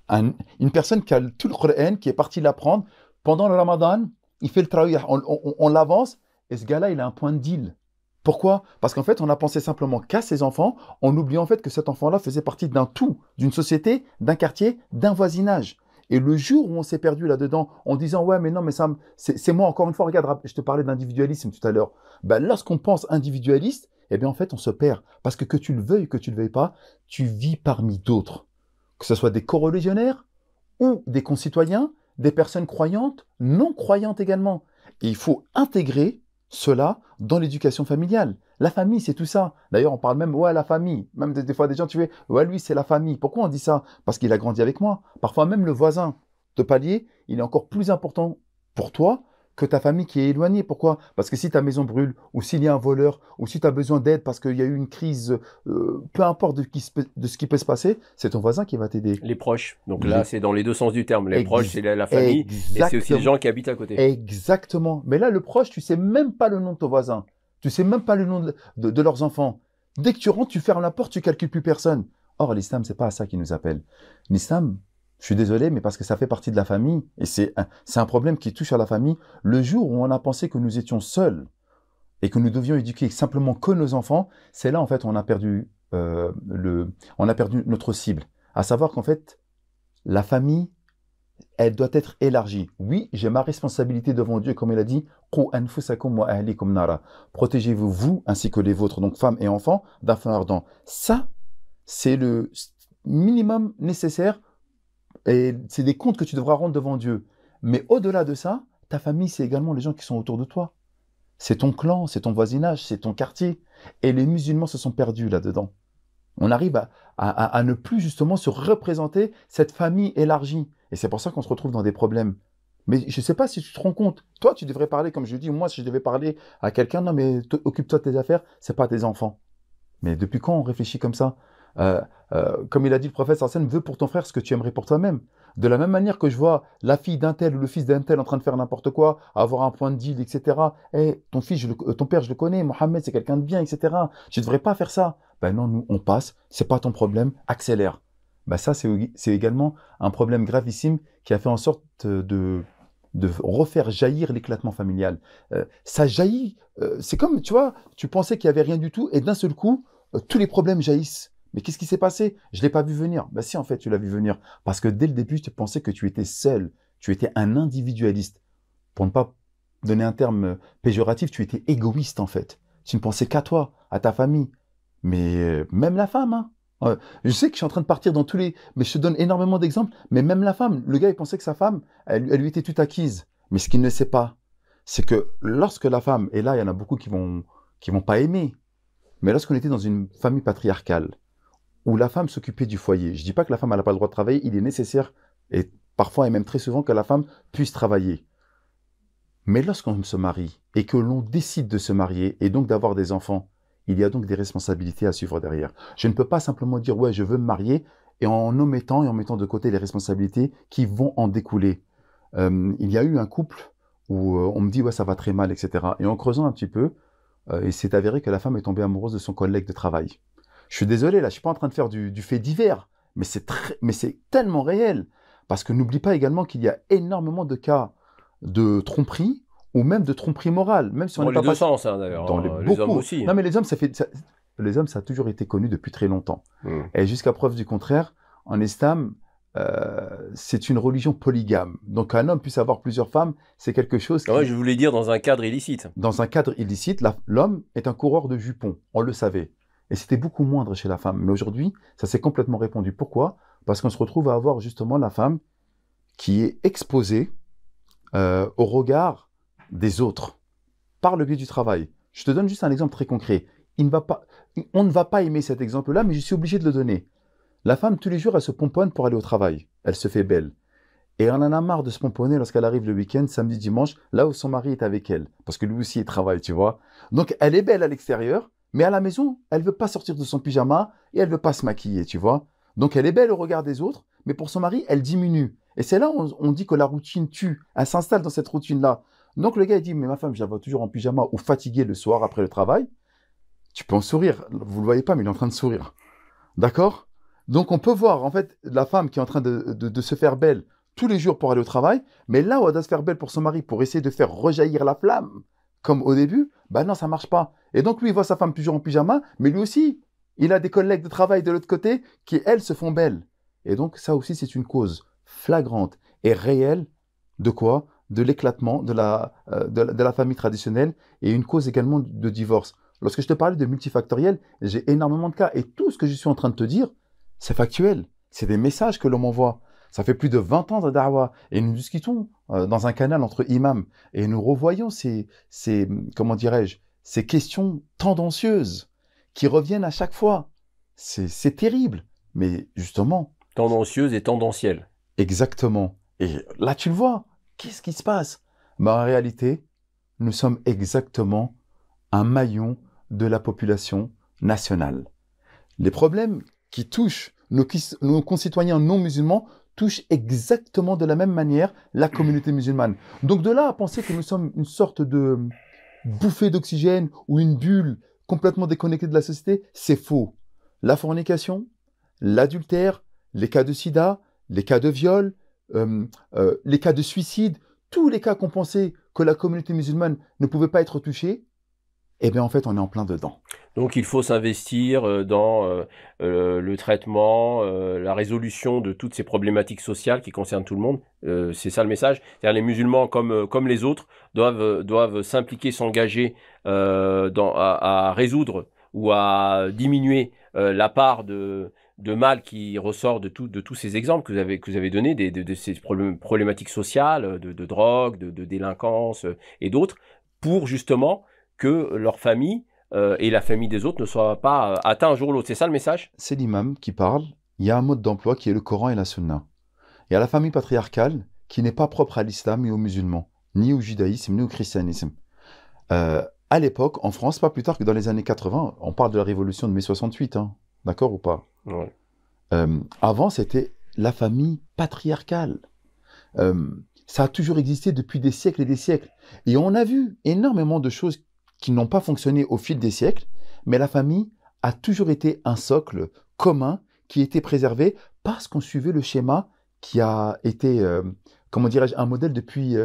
Une personne qui a tout le Coran, qui est parti l'apprendre, pendant le Ramadan, il fait le travail, on l'avance, et ce gars-là, il a un point de deal. Pourquoi? Parce qu'en fait, on a pensé simplement qu'à ses enfants, en oubliant en fait que cet enfant-là faisait partie d'un tout, d'une société, d'un quartier, d'un voisinage. Et le jour où on s'est perdu là-dedans, en disant « Ouais, mais non, mais ça, c'est moi, encore une fois, regarde, je te parlais d'individualisme tout à l'heure. » Ben, lorsqu'on pense individualiste, eh bien, en fait, on se perd. Parce que tu le veuilles, que tu ne le veuilles pas, tu vis parmi d'autres. Que ce soit des coreligionnaires ou des concitoyens, des personnes croyantes, non croyantes également. Et il faut intégrer cela dans l'éducation familiale. La famille, c'est tout ça. D'ailleurs, on parle même, ouais, la famille. Même des fois, des gens, tu fais, ouais, lui, c'est la famille. Pourquoi on dit ça? Parce qu'il a grandi avec moi. Parfois, même le voisin de palier, il est encore plus important pour toi que ta famille qui est éloignée. Pourquoi? Parce que si ta maison brûle, ou s'il y a un voleur, ou si tu as besoin d'aide parce qu'il y a eu une crise, peu importe de ce qui peut se passer, c'est ton voisin qui va t'aider. Les proches. Donc Les- là, c'est dans les deux sens du terme. Les proches, c'est la famille, et c'est aussi les Exactement. gens qui habitent à côté. Exactement. Mais là, le proche, tu sais même pas le nom de ton voisin. Tu sais même pas le nom de leurs enfants. Dès que tu rentres, tu fermes la porte, tu calcules plus personne. Or, l'islam, c'est pas à ça qu'il nous appelle. L'islam, je suis désolé, mais parce que ça fait partie de la famille, et c'est un problème qui touche à la famille, le jour où on a pensé que nous étions seuls et que nous devions éduquer simplement que nos enfants, c'est là, en fait, on a perdu notre cible. À savoir qu'en fait, la famille, elle doit être élargie. Oui, j'ai ma responsabilité devant Dieu, comme il a dit, Qu anfusakum wa ahlikum nara. Protégez-vous, vous, ainsi que les vôtres, donc femmes et enfants, d'un feu ardent. Ça, c'est le minimum nécessaire et c'est des comptes que tu devras rendre devant Dieu. Mais au-delà de ça, ta famille, c'est également les gens qui sont autour de toi. C'est ton clan, c'est ton voisinage, c'est ton quartier. Et les musulmans se sont perdus là-dedans. On arrive à ne plus justement se représenter cette famille élargie. Et c'est pour ça qu'on se retrouve dans des problèmes. Mais je ne sais pas si tu te rends compte. Toi, tu devrais parler, comme je dis, moi, si je devais parler à quelqu'un, non, mais occupe-toi de tes affaires, c'est pas tes enfants. Mais depuis quand on réfléchit comme ça? Comme il a dit le prophète Hassan, veux pour ton frère ce que tu aimerais pour toi-même. De la même manière que je vois la fille d'un tel ou le fils d'un tel en train de faire n'importe quoi, avoir un point de deal, etc. Eh, ton père, je le connais, Mohamed, c'est quelqu'un de bien, etc. Tu ne devrais pas faire ça. Ben non, nous, on passe, c'est pas ton problème, accélère. Ben ça, c'est également un problème gravissime qui a fait en sorte de refaire jaillir l'éclatement familial. Ça jaillit, c'est comme, tu vois, tu pensais qu'il n'y avait rien du tout, et d'un seul coup, tous les problèmes jaillissent. Mais qu'est-ce qui s'est passé? Je ne l'ai pas vu venir. Ben si, en fait, tu l'as vu venir. Parce que dès le début, tu pensais que tu étais seul. Tu étais un individualiste. Pour ne pas donner un terme péjoratif, tu étais égoïste, en fait. Tu ne pensais qu'à toi, à ta famille. Mais même la femme, hein. Je sais que je suis en train de partir dans tous les... Mais je te donne énormément d'exemples. Mais même la femme, le gars, il pensait que sa femme, elle lui était toute acquise. Mais ce qu'il ne sait pas, c'est que lorsque la femme, et là, il y en a beaucoup qui vont pas aimer, mais lorsqu'on était dans une famille patriarcale, où la femme s'occupait du foyer, je ne dis pas que la femme n'a pas le droit de travailler, il est nécessaire, et parfois et même très souvent, que la femme puisse travailler. Mais lorsqu'on se marie, et que l'on décide de se marier, et donc d'avoir des enfants, il y a donc des responsabilités à suivre derrière. Je ne peux pas simplement dire, ouais, je veux me marier, et en omettant et en mettant de côté les responsabilités qui vont en découler. Il y a eu un couple où on me dit, ouais, ça va très mal, etc. Et en creusant un petit peu, il s'est avéré que la femme est tombée amoureuse de son collègue de travail. Je suis désolé, là, je ne suis pas en train de faire du fait divers, mais c'est tellement réel. Parce que n'oublie pas également qu'il y a énormément de cas de tromperie, ou même de tromperie morale. Même si on Dans n'est les pas deux sens, hein, d'ailleurs. dans Les hommes beaucoup. aussi. Non, mais les hommes, les hommes, ça a toujours été connu depuis très longtemps. Mm. Et jusqu'à preuve du contraire, en islam, c'est une religion polygame. Donc qu'un homme puisse avoir plusieurs femmes, c'est quelque chose qui... Ouais, je voulais dire dans un cadre illicite. Dans un cadre illicite, l'homme est un coureur de jupons, on le savait. Et c'était beaucoup moindre chez la femme. Mais aujourd'hui, ça s'est complètement répandu. Pourquoi? Parce qu'on se retrouve à avoir justement la femme qui est exposée au regard des autres, par le biais du travail. Je te donne juste un exemple très concret. On ne va pas aimer cet exemple-là, mais je suis obligé de le donner. La femme, tous les jours, elle se pomponne pour aller au travail. Elle se fait belle. Et elle en a marre de se pomponner lorsqu'elle arrive le week-end, samedi, dimanche, là où son mari est avec elle. Parce que lui aussi, il travaille, tu vois. Donc, elle est belle à l'extérieur, mais à la maison, elle ne veut pas sortir de son pyjama et elle ne veut pas se maquiller, tu vois. Donc, elle est belle au regard des autres, mais pour son mari, elle diminue. Et c'est là où on dit que la routine tue. Elle s'installe dans cette routine-là. Donc, le gars, il dit, mais ma femme, je la vois toujours en pyjama ou fatiguée le soir après le travail. Tu peux en sourire. Vous ne le voyez pas, mais il est en train de sourire. D'accord? Donc, on peut voir, en fait, la femme qui est en train de se faire belle tous les jours pour aller au travail, mais là où elle doit se faire belle pour son mari, pour essayer de faire rejaillir la flamme, comme au début, ben non, ça marche pas. Et donc, lui, il voit sa femme toujours en pyjama, mais lui aussi, il a des collègues de travail de l'autre côté qui, elles, se font belles. Et donc, ça aussi, c'est une cause flagrante et réelle de quoi? De l'éclatement de la famille traditionnelle et une cause également de divorce. Lorsque je te parlais de multifactoriel, j'ai énormément de cas. Et tout ce que je suis en train de te dire, c'est factuel. C'est des messages que l'on m'envoie. Ça fait plus de 20 ans de da'wah. Et nous discutons dans un canal entre imams. Et nous revoyons comment dirais-je, ces questions tendancieuses qui reviennent à chaque fois. C'est terrible. Mais justement... Tendancieuse et tendancielle. Exactement. Et là, tu le vois. Qu'est-ce qui se passe? Mais en réalité, nous sommes exactement un maillon de la population nationale. Les problèmes qui touchent nos concitoyens non musulmans touchent exactement de la même manière la communauté musulmane. Donc de là à penser que nous sommes une sorte de bouffée d'oxygène ou une bulle complètement déconnectée de la société, c'est faux. La fornication, l'adultère, les cas de sida, les cas de viol, les cas de suicide, tous les cas qu'on pensait que la communauté musulmane ne pouvait pas être touchée, eh bien en fait on est en plein dedans. Donc il faut s'investir dans le traitement, la résolution de toutes ces problématiques sociales qui concernent tout le monde. C'est ça le message. C'est-à-dire les musulmans comme les autres doivent s'impliquer, s'engager à résoudre ou à diminuer la part de mal qui ressort de tous ces exemples que vous avez donnés, de ces problématiques sociales, de drogue, de délinquance et d'autres, pour justement que leur famille et la famille des autres ne soient pas atteints un jour ou l'autre. C'est ça le message? C'est l'imam qui parle. Il y a un mode d'emploi qui est le Coran et la Sunna. Il y a la famille patriarcale qui n'est pas propre à l'islam et aux musulmans, ni au judaïsme, ni au christianisme. À l'époque, en France, pas plus tard que dans les années 80, on parle de la révolution de mai 68, hein, d'accord ou pas? Ouais. Avant, c'était la famille patriarcale. Ça a toujours existé depuis des siècles et des siècles. Et on a vu énormément de choses qui n'ont pas fonctionné au fil des siècles, mais la famille a toujours été un socle commun qui était préservé parce qu'on suivait le schéma qui a été, comment dirais-je, un modèle depuis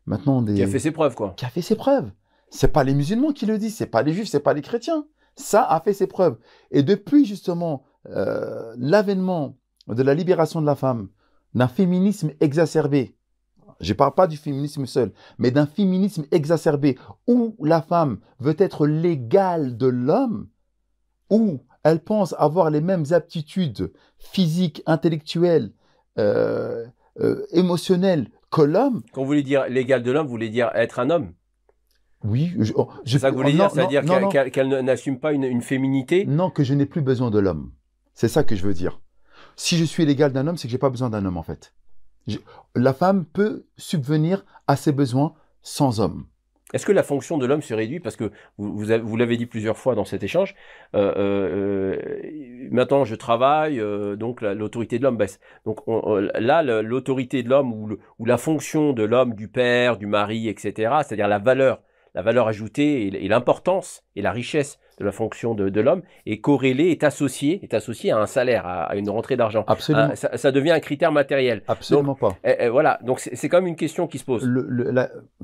maintenant Qui a fait ses preuves, quoi. Qui a fait ses preuves. C'est pas les musulmans qui le disent, c'est pas les juifs, c'est pas les chrétiens. Ça a fait ses preuves. Et depuis justement l'avènement de la libération de la femme, d'un féminisme exacerbé, je ne parle pas du féminisme seul, mais d'un féminisme exacerbé où la femme veut être l'égale de l'homme, où elle pense avoir les mêmes aptitudes physiques, intellectuelles, émotionnelles que l'homme. Quand vous voulez dire l'égal de l'homme, vous voulez dire être un homme? Oui. C'est ça que vous voulez dire? C'est-à-dire qu'elle n'assume pas une féminité? Non, que je n'ai plus besoin de l'homme. C'est ça que je veux dire. Si je suis l'égal d'un homme, c'est que je n'ai pas besoin d'un homme en fait. La femme peut subvenir à ses besoins sans homme. Est-ce que la fonction de l'homme se réduit? Parce que vous l'avez dit plusieurs fois dans cet échange. Maintenant, je travaille, donc l'autorité de l'homme baisse. Donc là, l'autorité de l'homme ou la fonction de l'homme, du père, du mari, etc., c'est-à-dire la valeur ajoutée et l'importance et la richesse de la fonction de l'homme est corrélée, est associée à un salaire, à une rentrée d'argent. Absolument. Ça devient un critère matériel. Absolument donc, pas. Voilà, donc c'est quand même une question qui se pose.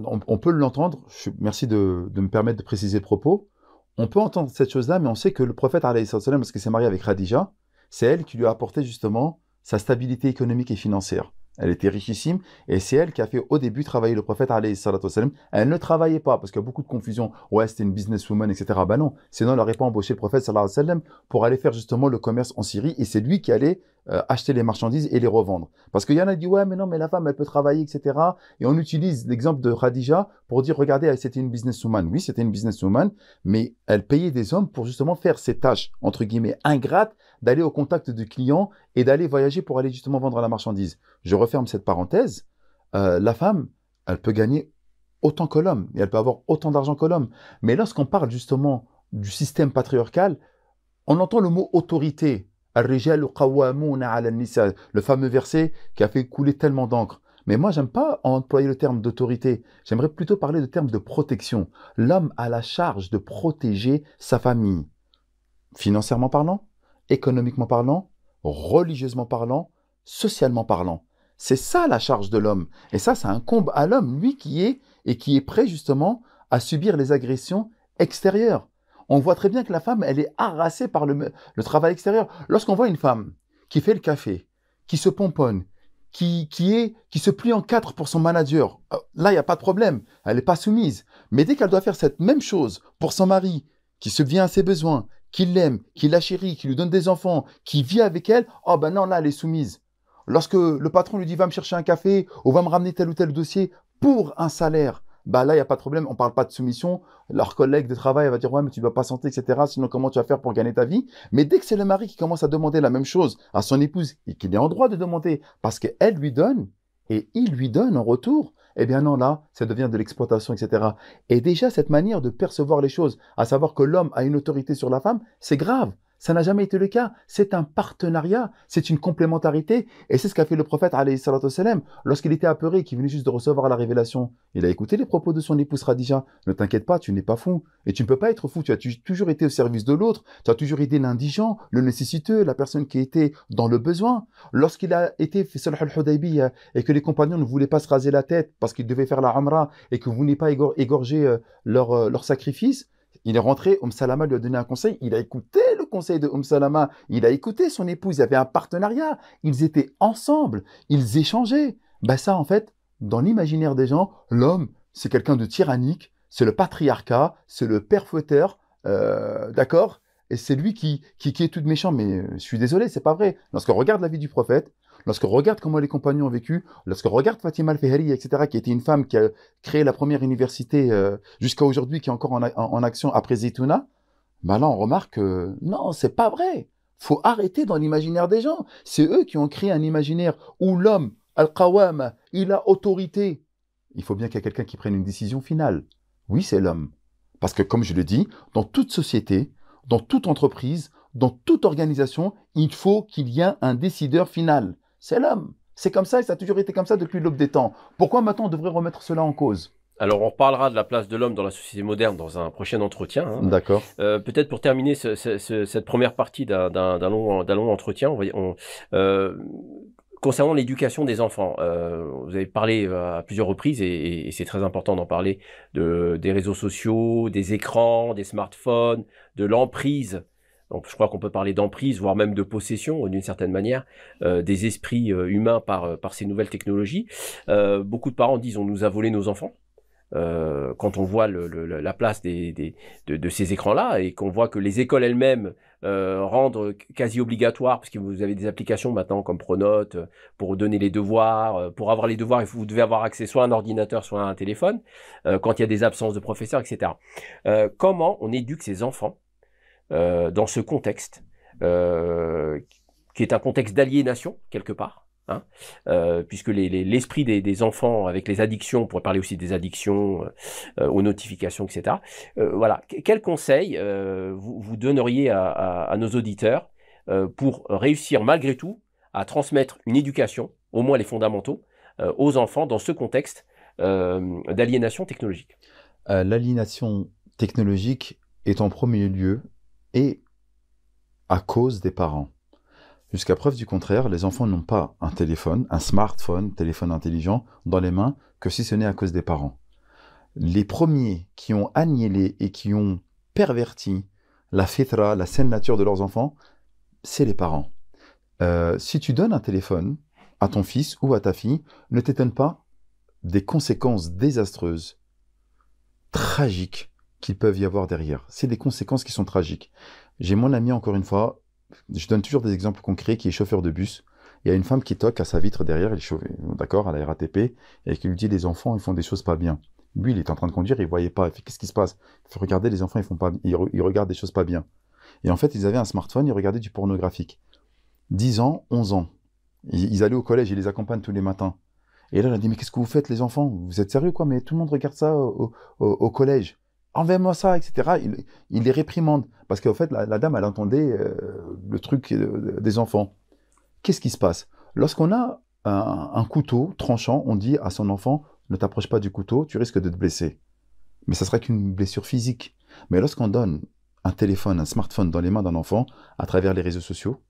On peut l'entendre, merci de me permettre de préciser le propos, on peut entendre cette chose-là, mais on sait que le prophète, parce qu'il s'est marié avec Khadija, c'est elle qui lui a apporté justement sa stabilité économique et financière. Elle était richissime et c'est elle qui a fait au début travailler le prophète alayhi salatu wassalam. Elle ne travaillait pas parce qu'il y a beaucoup de confusion. Ouais, c'était une businesswoman, etc. Ben non, sinon elle n'aurait pas embauché le prophète sallallahu alayhi wa sallam pour aller faire justement le commerce en Syrie et c'est lui qui allait acheter les marchandises et les revendre. Parce qu'il y en a qui disent ouais mais non mais la femme elle peut travailler, etc. Et on utilise l'exemple de Khadija pour dire regardez c'était une businesswoman. Oui c'était une businesswoman mais elle payait des hommes pour justement faire ces tâches entre guillemets ingrates d'aller au contact du client et d'aller voyager pour aller justement vendre la marchandise. Je referme cette parenthèse. La femme, elle peut gagner autant que l'homme et elle peut avoir autant d'argent que l'homme. Mais lorsqu'on parle justement du système patriarcal, on entend le mot autorité. Al-rijalu qawwamuna 'ala an-nisa, le fameux verset qui a fait couler tellement d'encre. Mais moi, j'aime pas employer le terme d'autorité. J'aimerais plutôt parler de terme de protection. L'homme a la charge de protéger sa famille, financièrement parlant, économiquement parlant, religieusement parlant, socialement parlant. C'est ça la charge de l'homme. Et ça incombe à l'homme, lui qui est prêt justement à subir les agressions extérieures. On voit très bien que la femme, elle est harassée par le travail extérieur. Lorsqu'on voit une femme qui fait le café, qui se pomponne, qui se plie en quatre pour son manager, là, il n'y a pas de problème. Elle n'est pas soumise. Mais dès qu'elle doit faire cette même chose pour son mari, qui subvient à ses besoins, qui l'aime, qui la chérit, qui lui donne des enfants, qui vit avec elle, oh ben non, là, elle est soumise. Lorsque le patron lui dit va me chercher un café ou va me ramener tel ou tel dossier pour un salaire, bah là, il n'y a pas de problème, on ne parle pas de soumission. Leur collègue de travail va dire ouais, mais tu dois patienter, etc. Sinon, comment tu vas faire pour gagner ta vie? Mais dès que c'est le mari qui commence à demander la même chose à son épouse et qu'il est en droit de demander parce qu'elle lui donne et il lui donne en retour, Eh bien non, là, ça devient de l'exploitation, etc. Et déjà, cette manière de percevoir les choses, à savoir que l'homme a une autorité sur la femme, c'est grave. Ça n'a jamais été le cas. C'est un partenariat, c'est une complémentarité. Et c'est ce qu'a fait le prophète, alayhi salatu wassalam, lorsqu'il était apeuré, qu'il venait juste de recevoir la révélation. Il a écouté les propos de son épouse Khadija. Ne t'inquiète pas, tu n'es pas fou. Et tu ne peux pas être fou. Tu as toujours été au service de l'autre. Tu as toujours aidé l'indigent, le nécessiteux, la personne qui était dans le besoin. Lorsqu'il a été fait Sulh al-Hudaybiyah et que les compagnons ne voulaient pas se raser la tête parce qu'ils devaient faire la Umrah et que vous ne voulez pas égorger leur sacrifice, il est rentré, Salama lui a donné un conseil, il a écouté le conseil de Salama, il a écouté son épouse, il y avait un partenariat, ils étaient ensemble, ils échangeaient. Ben ça, en fait, dans l'imaginaire des gens, l'homme, c'est quelqu'un de tyrannique, c'est le patriarcat, c'est le père fouetteur, d'accord? Et c'est lui qui est tout méchant, mais je suis désolé, c'est pas vrai. Lorsqu'on regarde la vie du prophète, lorsqu'on regarde comment les compagnons ont vécu, lorsqu'on regarde Fatima al-Fihri, etc., qui était une femme qui a créé la première université jusqu'à aujourd'hui, qui est encore en action après Zaytouna, ben là on remarque que non, c'est pas vrai. Faut arrêter dans l'imaginaire des gens. C'est eux qui ont créé un imaginaire où l'homme, al-Qawam, il a autorité. Il faut bien qu'il y ait quelqu'un qui prenne une décision finale. Oui, c'est l'homme. Parce que comme je le dis, dans toute société, dans toute entreprise, dans toute organisation, il faut qu'il y ait un décideur final. C'est l'homme. C'est comme ça et ça a toujours été comme ça depuis l'aube des temps. Pourquoi maintenant on devrait remettre cela en cause? Alors, on reparlera de la place de l'homme dans la société moderne dans un prochain entretien. Hein. D'accord. Peut-être pour terminer cette première partie d'un long entretien, concernant l'éducation des enfants. Vous avez parlé à plusieurs reprises, et c'est très important d'en parler, des réseaux sociaux, des écrans, des smartphones, de l'emprise. Donc, je crois qu'on peut parler d'emprise, voire même de possession, d'une certaine manière, des esprits humains par ces nouvelles technologies. Beaucoup de parents disent on nous a volé nos enfants. Quand on voit la place de ces écrans-là et qu'on voit que les écoles elles-mêmes rendent quasi obligatoire, parce que vous avez des applications maintenant comme Pronote pour donner les devoirs. Pour avoir les devoirs, vous devez avoir accès soit à un ordinateur, soit à un téléphone, quand il y a des absences de professeurs, etc. Comment on éduque ces enfants dans ce contexte, qui est un contexte d'aliénation, quelque part, hein, puisque l'esprit des enfants avec les addictions, on pourrait parler aussi des addictions aux notifications, etc. Voilà. Quel conseil vous donneriez à nos auditeurs pour réussir malgré tout à transmettre une éducation, au moins les fondamentaux, aux enfants dans ce contexte d'aliénation technologique? L'aliénation technologique est en premier lieu et à cause des parents. Jusqu'à preuve du contraire, les enfants n'ont pas un téléphone, un smartphone, téléphone intelligent, dans les mains, que si ce n'est à cause des parents. Les premiers qui ont annihilé et qui ont perverti la fitra, la saine nature de leurs enfants, c'est les parents. Si tu donnes un téléphone à ton fils ou à ta fille, ne t'étonne pas des conséquences désastreuses, tragiques, qu'il peuvent y avoir derrière. C'est des conséquences qui sont tragiques. J'ai mon ami, encore une fois, je donne toujours des exemples concrets, qui est chauffeur de bus. Il y a une femme qui toque à sa vitre derrière, elle est d'accord, à la RATP, et qui lui dit les enfants, ils font des choses pas bien. Lui, il est en train de conduire, il voyait pas. Il fait qu'est-ce qui se passe? Il fait regarder les enfants, ils regardent des choses pas bien. Et en fait, ils avaient un smartphone, ils regardaient du pornographique. 10 ans, 11 ans. Ils allaient au collège, ils les accompagnent tous les matins. Et là, elle a dit mais qu'est-ce que vous faites les enfants? Vous êtes sérieux quoi? Mais tout le monde regarde ça au collège. Enlevez-moi ça, etc. Il les réprimande. Parce qu'en fait, la dame, elle entendait le truc des enfants. Qu'est-ce qui se passe? Lorsqu'on a un couteau tranchant, on dit à son enfant, ne t'approche pas du couteau, tu risques de te blesser. Mais ça sera qu'une blessure physique. Mais lorsqu'on donne un téléphone, un smartphone dans les mains d'un enfant, à travers les réseaux sociaux,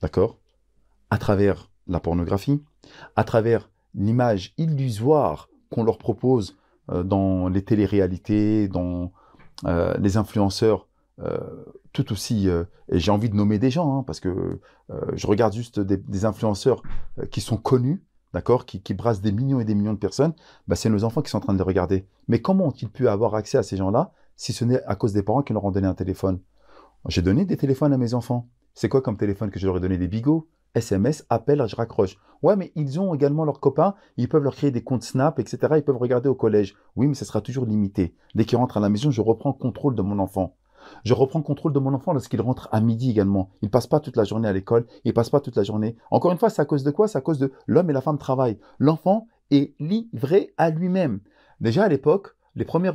d'accord? À travers la pornographie, à travers l'image illusoire qu'on leur propose dans les téléréalités, dans les influenceurs, tout aussi, et j'ai envie de nommer des gens, hein, parce que je regarde juste des influenceurs qui sont connus, d'accord, qui brassent des millions et des millions de personnes, bah, c'est nos enfants qui sont en train de les regarder. Mais comment ont-ils pu avoir accès à ces gens-là si ce n'est à cause des parents qui leur ont donné un téléphone? J'ai donné des téléphones à mes enfants. C'est quoi comme téléphone que je leur ai donné? Des bigots, SMS, appel, je raccroche. Ouais, mais ils ont également leurs copains, ils peuvent leur créer des comptes Snap, etc. Ils peuvent regarder au collège. Oui, mais ça sera toujours limité. Dès qu'ils rentrent à la maison, je reprends contrôle de mon enfant. Je reprends contrôle de mon enfant lorsqu'il rentre à midi également. Il ne passe pas toute la journée à l'école, il ne passe pas toute la journée. Encore une fois, c'est à cause de quoi? C'est à cause de l'homme et la femme travaillent. L'enfant est livré à lui-même. Déjà à l'époque, les premières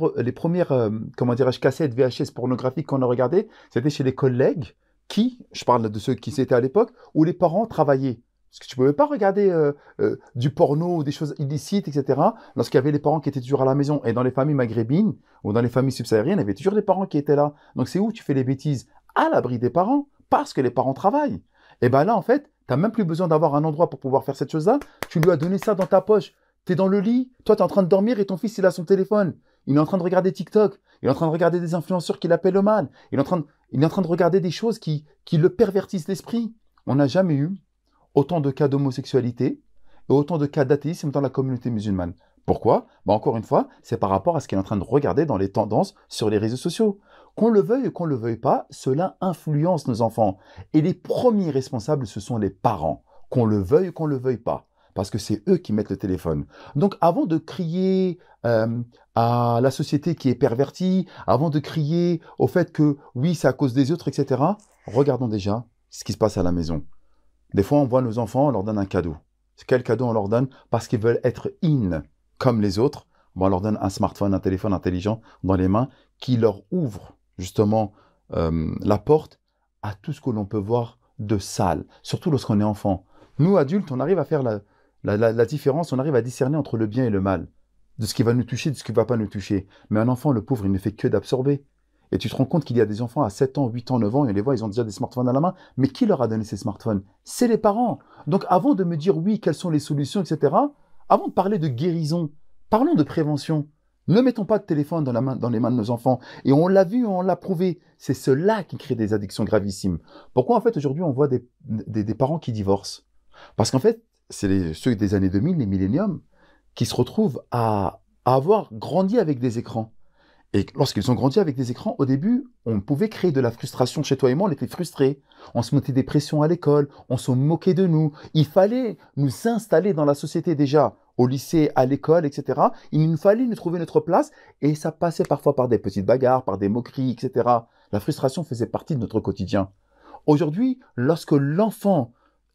comment dirais-je, cassettes VHS pornographiques qu'on a regardées, c'était chez les collègues qui, je parle de ceux qui étaient à l'époque, où les parents travaillaient. Parce que tu ne pouvais pas regarder du porno ou des choses illicites, etc. Lorsqu'il y avait les parents qui étaient toujours à la maison. Et dans les familles maghrébines ou dans les familles subsahariennes, il y avait toujours des parents qui étaient là. Donc c'est où tu fais les bêtises? À l'abri des parents, parce que les parents travaillent. Et bien là, en fait, tu n'as même plus besoin d'avoir un endroit pour pouvoir faire cette chose-là. Tu lui as donné ça dans ta poche. Tu es dans le lit, toi tu es en train de dormir et ton fils il a son téléphone. Il est en train de regarder TikTok. Il est en train de regarder des influenceurs qui l'appellent au mal. Il est en train de regarder des choses qui le pervertissent l'esprit. On n'a jamais eu autant de cas d'homosexualité et autant de cas d'athéisme dans la communauté musulmane. Pourquoi? Encore une fois, c'est par rapport à ce qu'il est en train de regarder dans les tendances sur les réseaux sociaux. Qu'on le veuille ou qu'on ne le veuille pas, cela influence nos enfants. Et les premiers responsables, ce sont les parents. Qu'on le veuille ou qu'on ne le veuille pas. Parce que c'est eux qui mettent le téléphone. Donc avant de crier à la société qui est pervertie, avant de crier au fait que oui, c'est à cause des autres, etc., regardons déjà ce qui se passe à la maison. Des fois, on voit nos enfants, on leur donne un cadeau. Quel cadeau on leur donne? Parce qu'ils veulent être in comme les autres. On leur donne un smartphone, un téléphone intelligent dans les mains qui leur ouvre justement la porte à tout ce que l'on peut voir de sale, surtout lorsqu'on est enfant. Nous, adultes, on arrive à faire la différence, on arrive à discerner entre le bien et le mal, de ce qui va nous toucher, de ce qui ne va pas nous toucher. Mais un enfant, le pauvre, il ne fait que d'absorber. Et tu te rends compte qu'il y a des enfants à 7 ans, 8 ans, 9 ans, et on les voit, ils ont déjà des smartphones à la main. Mais qui leur a donné ces smartphones? C'est les parents. Donc avant de me dire oui, quelles sont les solutions, etc., avant de parler de guérison, parlons de prévention. Ne mettons pas de téléphone dans les mains de nos enfants. Et on l'a vu, on l'a prouvé. C'est cela qui crée des addictions gravissimes. Pourquoi en fait aujourd'hui on voit des parents qui divorcent? Parce qu'en fait, c'est ceux des années 2000, les milléniums, qui se retrouvent à avoir grandi avec des écrans. Et lorsqu'ils ont grandi avec des écrans, au début, on pouvait créer de la frustration chez toi et moi, on était frustrés. On se mettait des pressions à l'école, on se moquait de nous. Il fallait nous installer dans la société déjà, au lycée, à l'école, etc. Il nous fallait nous trouver notre place et ça passait parfois par des petites bagarres, par des moqueries, etc. La frustration faisait partie de notre quotidien. Aujourd'hui, lorsque l'enfant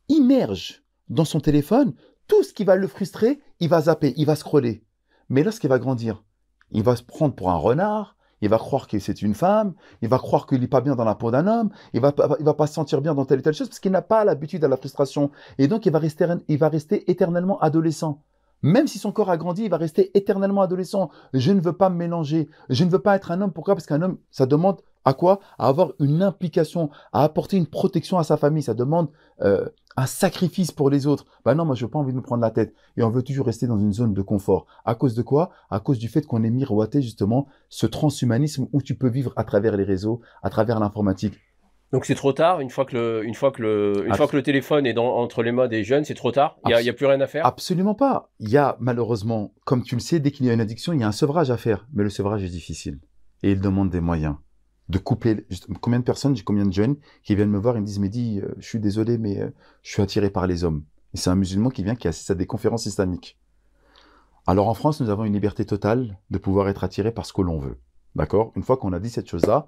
immerge dans son téléphone, tout ce qui va le frustrer, il va zapper, il va scroller. Mais lorsqu'il va grandir, il va se prendre pour un renard, il va croire que c'est une femme, il va croire qu'il n'est pas bien dans la peau d'un homme, il va pas se sentir bien dans telle et telle chose parce qu'il n'a pas l'habitude à la frustration. Et donc, il va rester éternellement adolescent. Même si son corps a grandi, il va rester éternellement adolescent. Je ne veux pas me mélanger. Je ne veux pas être un homme. Pourquoi? Parce qu'un homme, ça demande à quoi? À avoir une implication, à apporter une protection à sa famille. Ça demande un sacrifice pour les autres. Ben non, moi, je n'ai pas envie de me prendre la tête. Et on veut toujours rester dans une zone de confort. À cause de quoi? À cause du fait qu'on ait miroité justement ce transhumanisme où tu peux vivre à travers les réseaux, à travers l'informatique. Donc c'est trop tard, une fois que le téléphone est entre les mains des jeunes, c'est trop tard, il y a plus rien à faire? Absolument pas. Il y a malheureusement, comme tu le sais, dès qu'il y a une addiction, il y a un sevrage à faire. Mais le sevrage est difficile. Et il demande des moyens. De couper, combien de personnes, j'ai combien de jeunes qui viennent me voir et me disent, Mehdi, je suis désolé, mais je suis attiré par les hommes. Et c'est un musulman qui vient, qui assiste à des conférences islamiques. Alors en France, nous avons une liberté totale de pouvoir être attiré par ce que l'on veut. D'accord? Une fois qu'on a dit cette chose-là,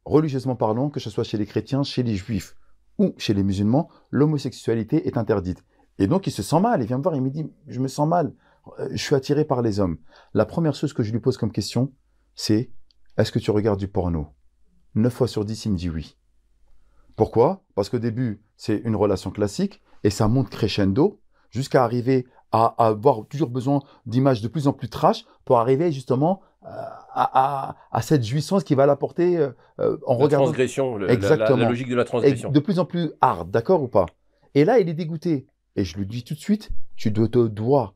religieusement parlant, que ce soit chez les chrétiens, chez les juifs ou chez les musulmans, l'homosexualité est interdite. Et donc il se sent mal, il vient me voir, il me dit, je me sens mal, je suis attiré par les hommes. La première chose que je lui pose comme question, c'est, est-ce que tu regardes du porno? 9 fois sur 10, il me dit oui. Pourquoi? Parce qu'au début, c'est une relation classique et ça monte crescendo jusqu'à arriver à avoir toujours besoin d'images de plus en plus trash pour arriver justement à cette jouissance qui va l'apporter en regardant. Transgression, exactement. La logique de la transgression. Et de plus en plus hard, d'accord ou pas? Et là, il est dégoûté. Et je lui dis tout de suite, tu te dois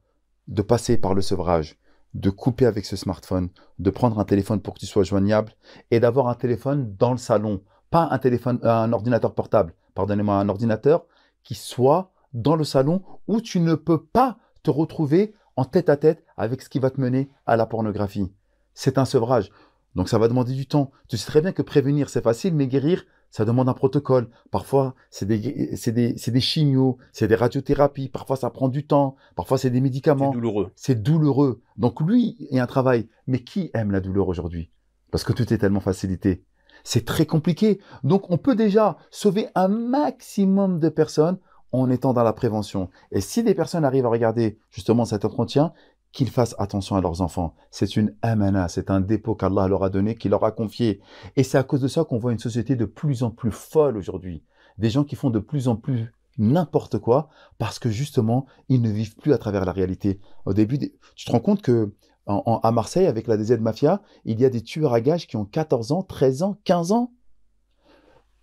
de passer par le sevrage, de couper avec ce smartphone, de prendre un téléphone pour que tu sois joignable et d'avoir un téléphone dans le salon, pas un ordinateur portable, pardonnez-moi, un ordinateur qui soit dans le salon où tu ne peux pas te retrouver en tête-à-tête avec ce qui va te mener à la pornographie. C'est un sevrage. Donc ça va demander du temps. Tu sais très bien que prévenir, c'est facile, mais guérir, ça demande un protocole. Parfois, c'est des chimios, c'est des radiothérapies. Parfois, ça prend du temps. Parfois, c'est des médicaments. C'est douloureux. C'est douloureux. Donc lui, il y a un travail. Mais qui aime la douleur aujourd'hui? Parce que tout est tellement facilité. C'est très compliqué. Donc on peut déjà sauver un maximum de personnes en étant dans la prévention. Et si des personnes arrivent à regarder justement cet entretien, qu'ils fassent attention à leurs enfants. C'est une amana, c'est un dépôt qu'Allah leur a donné, qu'il leur a confié. Et c'est à cause de ça qu'on voit une société de plus en plus folle aujourd'hui. Des gens qui font de plus en plus n'importe quoi parce que justement, ils ne vivent plus à travers la réalité. Au début, tu te rends compte que à Marseille, avec la DZ Mafia, il y a des tueurs à gages qui ont 14 ans, 13 ans, 15 ans.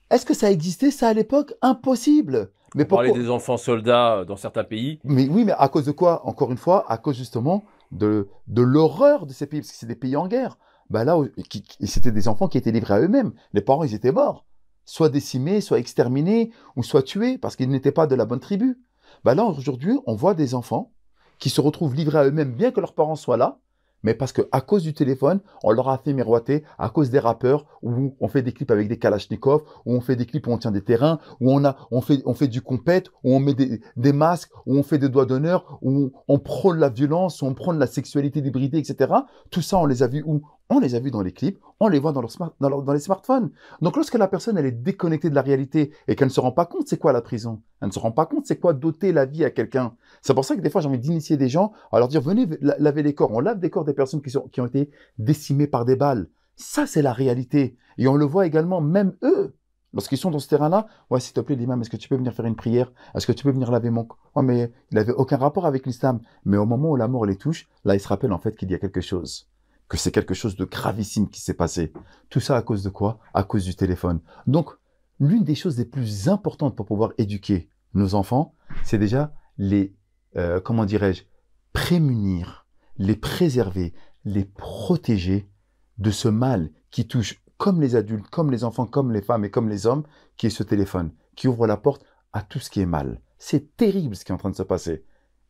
Est-ce que ça existait, ça, à l'époque? Impossible. Mais On parlait pourquoi? des enfants soldats dans certains pays. Mais oui, mais à cause de quoi? Encore une fois, à cause justement de l'horreur de ces pays, parce que c'est des pays en guerre. Bah là, c'était des enfants qui étaient livrés à eux-mêmes. Les parents, ils étaient morts. Soit décimés, soit exterminés, ou soit tués, parce qu'ils n'étaient pas de la bonne tribu. Bah là, aujourd'hui, on voit des enfants qui se retrouvent livrés à eux-mêmes, bien que leurs parents soient là, mais parce qu'à cause du téléphone, on leur a fait miroiter, à cause des rappeurs, où on fait des clips avec des kalachnikovs, où on fait des clips où on tient des terrains, où on fait du compète, où on met des masques, où on fait des doigts d'honneur, où on prône la violence, où on prône la sexualité débridée, etc. Tout ça, on les a vus où? On les a vus dans les clips, on les voit dans les smartphones. Donc lorsque la personne, elle est déconnectée de la réalité et qu'elle ne se rend pas compte c'est quoi la prison, elle ne se rend pas compte c'est quoi doter la vie à quelqu'un. C'est pour ça que des fois, j'ai envie d'initier des gens à leur dire, venez laver les corps. On lave des corps des personnes qui ont été décimées par des balles. Ça, c'est la réalité. Et on le voit également, même eux, lorsqu'ils sont dans ce terrain-là. Ouais, s'il te plaît, l'imam, est-ce que tu peux venir faire une prière? Est-ce que tu peux venir laver mon corps? Ouais, mais il n'avait aucun rapport avec l'islam. Mais au moment où la mort les touche, là, ils se rappellent en fait qu'il y a quelque chose. Que c'est quelque chose de gravissime qui s'est passé. Tout ça à cause de quoi? À cause du téléphone. Donc, l'une des choses les plus importantes pour pouvoir éduquer nos enfants, c'est déjà comment dirais-je, prémunir, les préserver, les protéger de ce mal qui touche comme les adultes, comme les enfants, comme les femmes et comme les hommes, qui est ce téléphone, qui ouvre la porte à tout ce qui est mal. C'est terrible ce qui est en train de se passer.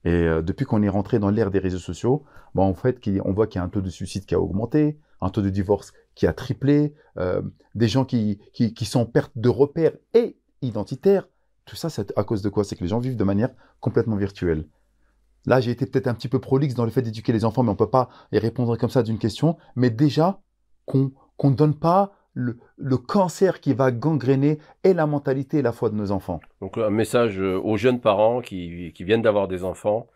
Et depuis qu'on est rentré dans l'ère des réseaux sociaux, en fait, on voit qu'il y a un taux de suicide qui a augmenté, un taux de divorce qui a triplé, des gens qui sont en perte de repères et identitaires. Tout ça, c'est à cause de quoi? C'est que les gens vivent de manière complètement virtuelle. Là, j'ai été peut-être un petit peu prolixe dans le fait d'éduquer les enfants, mais on ne peut pas y répondre comme ça d'une question. Mais déjà, qu'on ne donne pas le cancer qui va gangréner et la mentalité et la foi de nos enfants. Donc un message aux jeunes parents qui viennent d'avoir des enfants,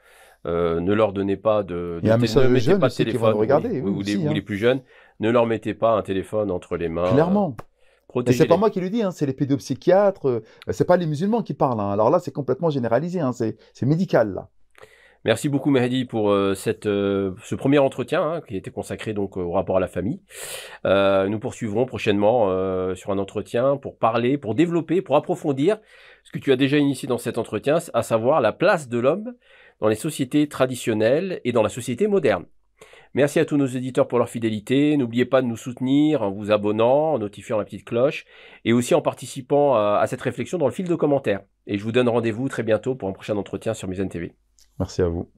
ne leur donnez pas Il y a un message aux jeunes pas de aussi qui vont téléphone, nous regarder. Oui, ou aussi, les plus jeunes, ne leur mettez pas un téléphone entre les mains. Clairement. Et c'est Protégez-les. pas moi qui le dis, hein, c'est les pédopsychiatres, c'est pas les musulmans qui parlent. Hein. Alors là, c'est complètement généralisé, hein, c'est médical là. Merci beaucoup Mehdi pour ce premier entretien qui était consacré donc au rapport à la famille. Nous poursuivrons prochainement sur un entretien pour parler, pour développer, pour approfondir ce que tu as déjà initié dans cet entretien, à savoir la place de l'homme dans les sociétés traditionnelles et dans la société moderne. Merci à tous nos éditeurs pour leur fidélité. N'oubliez pas de nous soutenir en vous abonnant, en notifiant la petite cloche et aussi en participant à cette réflexion dans le fil de commentaires. Et je vous donne rendez-vous très bientôt pour un prochain entretien sur Mizan TV. Merci à vous.